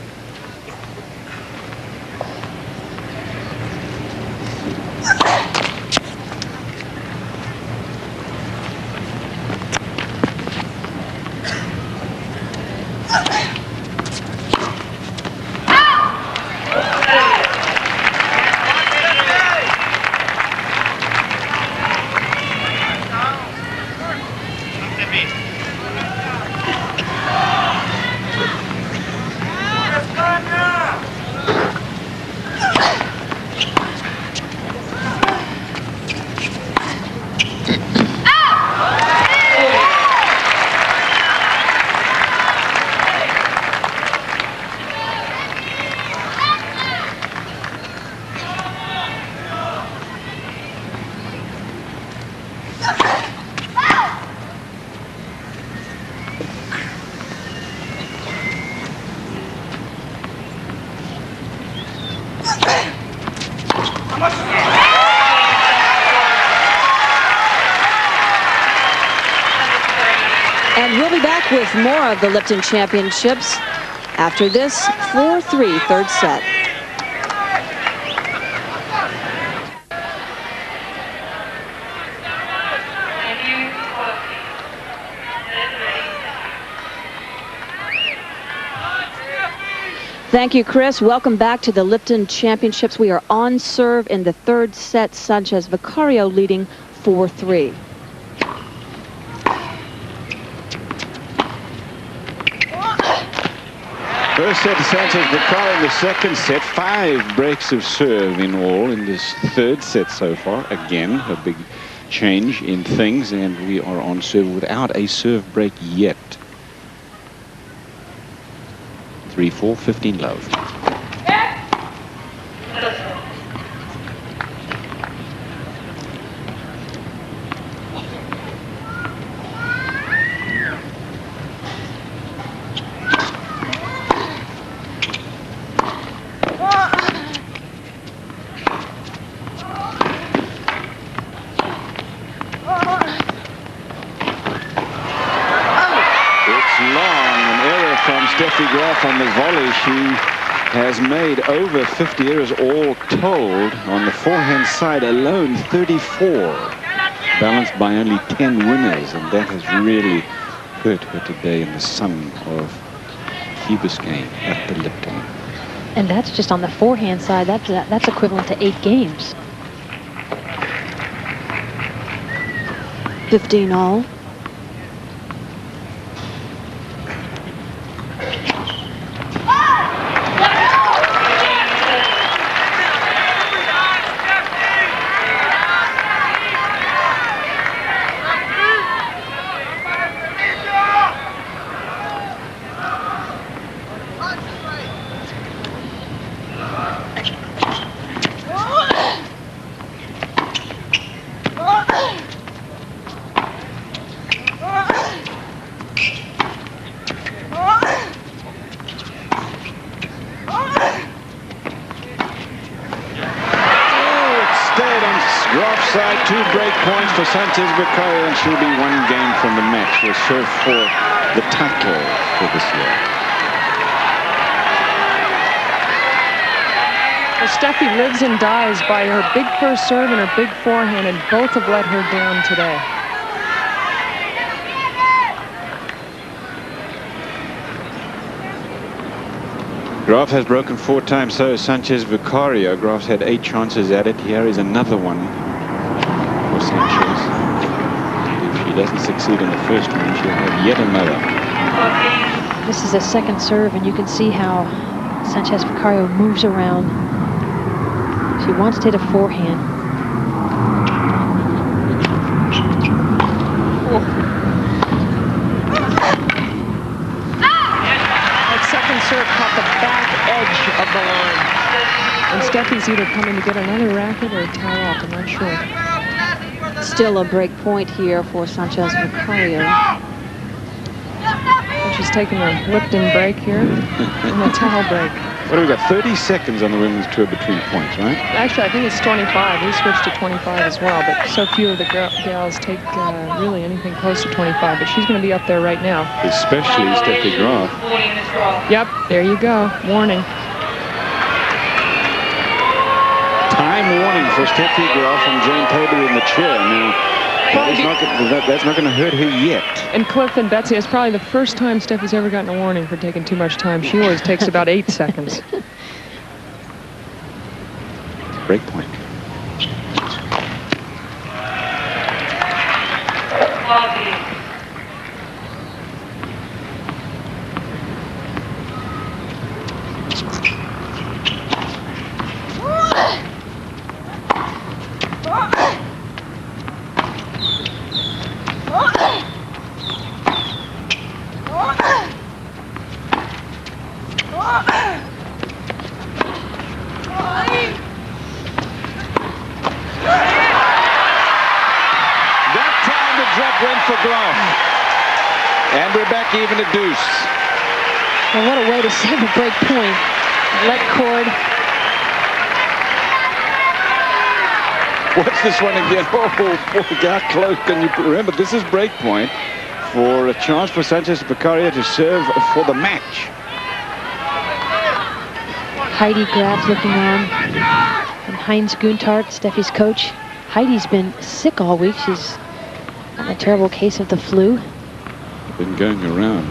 And we'll be back with more of the Lipton Championships after this 4-3 third set. Thank you, Chris. Welcome back to the Lipton Championships. We are on serve in the third set. Sanchez Vicario leading 4-3. First set to Sanchez Vicario in the second set. 5 breaks of serve in all in this third set so far. Again, a big change in things, and we are on serve without a serve break yet. 3-4, 15 love. Steffi Graf on the volley. She has made over 50 errors all told. On the forehand side alone, 34. Balanced by only 10 winners, and that has really hurt her today in the sun of Key Biscayne at the Lipton. And that's just on the forehand side. That's equivalent to 8 games. 15 all. 2 break points for Sanchez Vicario, and she'll be 1 game from the match. She'll serve for the title for this year. Well, Steffi lives and dies by her big first serve and her big forehand, and both have let her down today. Graf has broken 4 times, so has Sanchez Vicario. Graf's had 8 chances at it. Here is another one for Sanchez. If she doesn't succeed in the first one, she'll have yet another. This is a second serve, and you can see how Sanchez Vicario moves around. She wants to hit a forehand. That second serve caught the back edge of the line. And Steffi's either coming to get another racket or tie off, I'm not sure. Still a break point here for Sanchez Vicario. And she's taking a Lipton break here and a towel break. What have we got? 30 seconds on the women's tour between points, right? Actually, I think it's 25. We switched to 25 as well, but so few of the gals take really anything close to 25. But she's going to be up there right now. Especially Steffi Graf. Yep, there you go. Warning. Time warning for Steffi Graf and Jane Taylor in the chair. Now, that's not going to hurt her yet. And Cliff and Betsy, it's probably the first time Steffi's ever gotten a warning for taking too much time. She always takes about 8 seconds. Break point. And we're back even at deuce. Well, what a way to save a break point. Let cord. What's this one again? Oh, boy, got close. Can you remember? This is break point for a chance for Sanchez Vicario to serve for the match. Heidi Graf looking on. And Heinz Guntart, Steffi's coach. Heidi's been sick all week. She's got a terrible case of the flu. Been going around.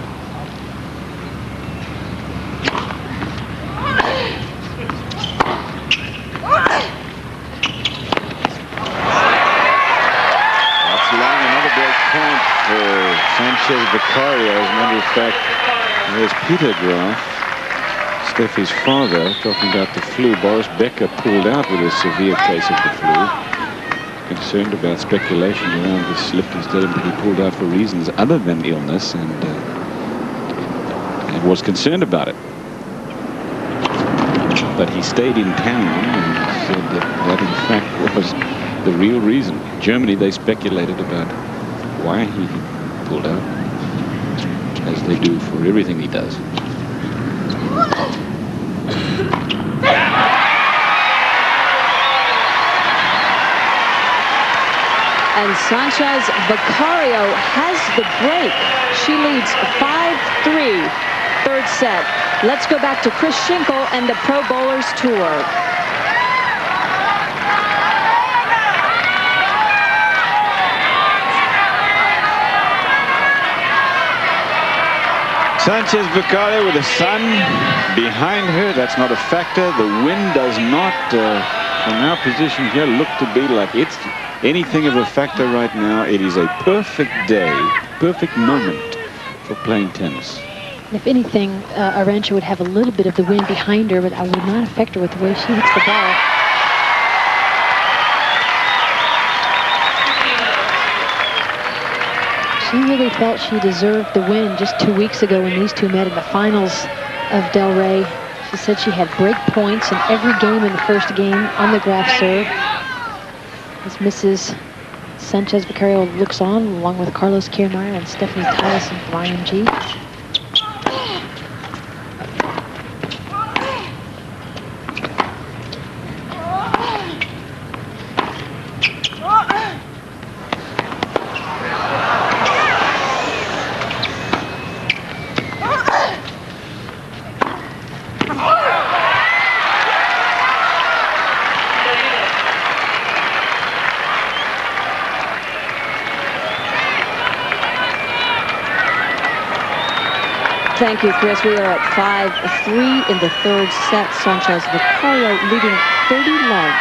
That's long. Another break point for Sanchez Vicario. As a matter of fact, there's Peter Graf, Steffi's father, talking about the flu. Boris Becker pulled out with a severe case of the flu. Concerned about speculation around this Lipton Stadium, but he pulled out for reasons other than illness, and was concerned about it. But he stayed in town and said that in fact was the real reason. In Germany, they speculated about why he pulled out, as they do for everything he does. And Sanchez Vicario has the break. She leads 5-3, third set. Let's go back to Chris Schinkel and the Pro Bowlers Tour. Sanchez Vicario with the sun behind her. That's not a factor. The wind does not, from our position here, look to be like it's anything of a factor right now. It is a perfect day, perfect moment for playing tennis. If anything, Arantxa would have a little bit of the wind behind her, but I would not affect her with the way she hits the ball. She really felt she deserved the win just 2 weeks ago when these two met in the finals of Del Rey. She said she had break points in every game in the first game on the Graf serve. As Mrs. Sanchez Vicario looks on, along with Carlos Kiermaier and Stephanie Tyson from IMG. Thank you, Chris. We are at 5-3 in the third set. Sanchez Vicario leading 30-love.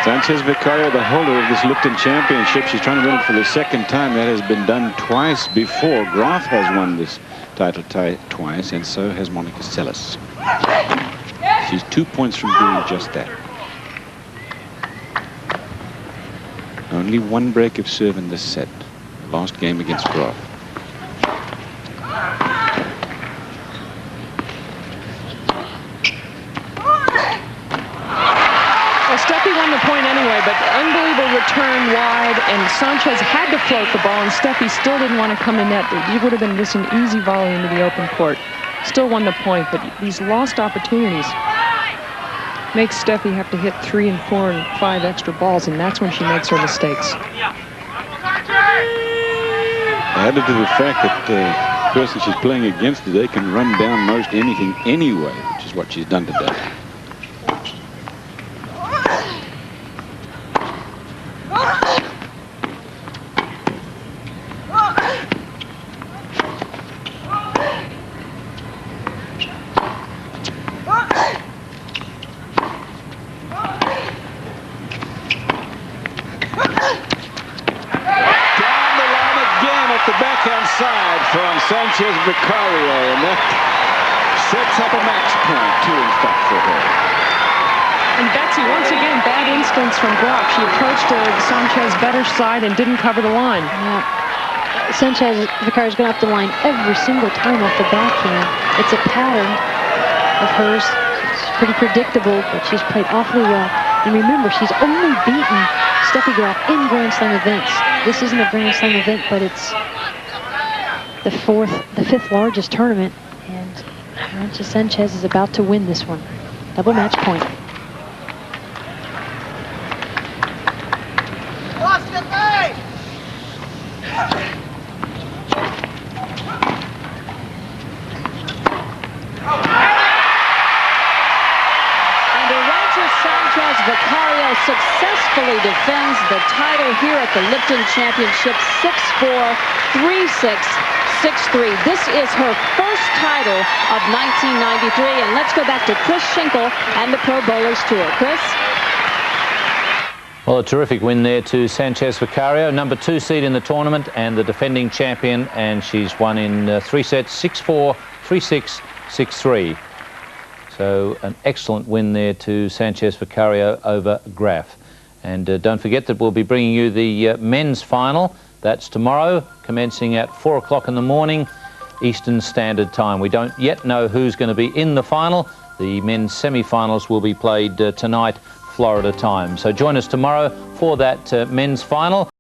Sanchez Vicario, the holder of this Lipton Championship. She's trying to win it for the second time. That has been done twice before. Graf has won this title twice, and so has Monica Seles. She's 2 points from doing just that. Only one break of serve in this set. Last game against Graf. Well, Steffi won the point anyway, but unbelievable return wide, and Sanchez had to float the ball, and Steffi still didn't want to come in net. It would have been just an easy volley into the open court. Still won the point, but these lost opportunities make Steffi have to hit 3 and 4 and 5 extra balls, and that's when she makes her mistakes. Added to the fact that the person she's playing against today can run down most anything anyway, which is what she's done today. Sanchez Vicario, and that sets up a match point, 2 in fact for her. And Betsy, once again, bad instincts from Graf. She approached Sanchez's better side and didn't cover the line. Yeah. Sanchez Vicario's going off the line every single time off the backhand. It's a pattern of hers. It's pretty predictable, but she's played awfully well. And remember, she's only beaten Steffi Graf in Grand Slam events. This isn't a Grand Slam event, but it's the 5th largest tournament, and Arantxa Sanchez is about to win this one. Double match point. And Arantxa Sanchez Vicario successfully defends the title here at the Lipton Championship 6-4, 3-6. 6-3. This is her first title of 1993. And let's go back to Chris Schinkel and the Pro Bowlers Tour. Chris? Well, a terrific win there to Sanchez Vicario, number 2 seed in the tournament and the defending champion, and she's won in 3 sets, 6-4, 3-6, 6-3. So an excellent win there to Sanchez Vicario over Graf. And don't forget that we'll be bringing you the men's final. That's tomorrow, commencing at 4 o'clock in the morning, Eastern Standard Time. We don't yet know who's going to be in the final. The men's semi-finals will be played tonight, Florida time. So join us tomorrow for that men's final.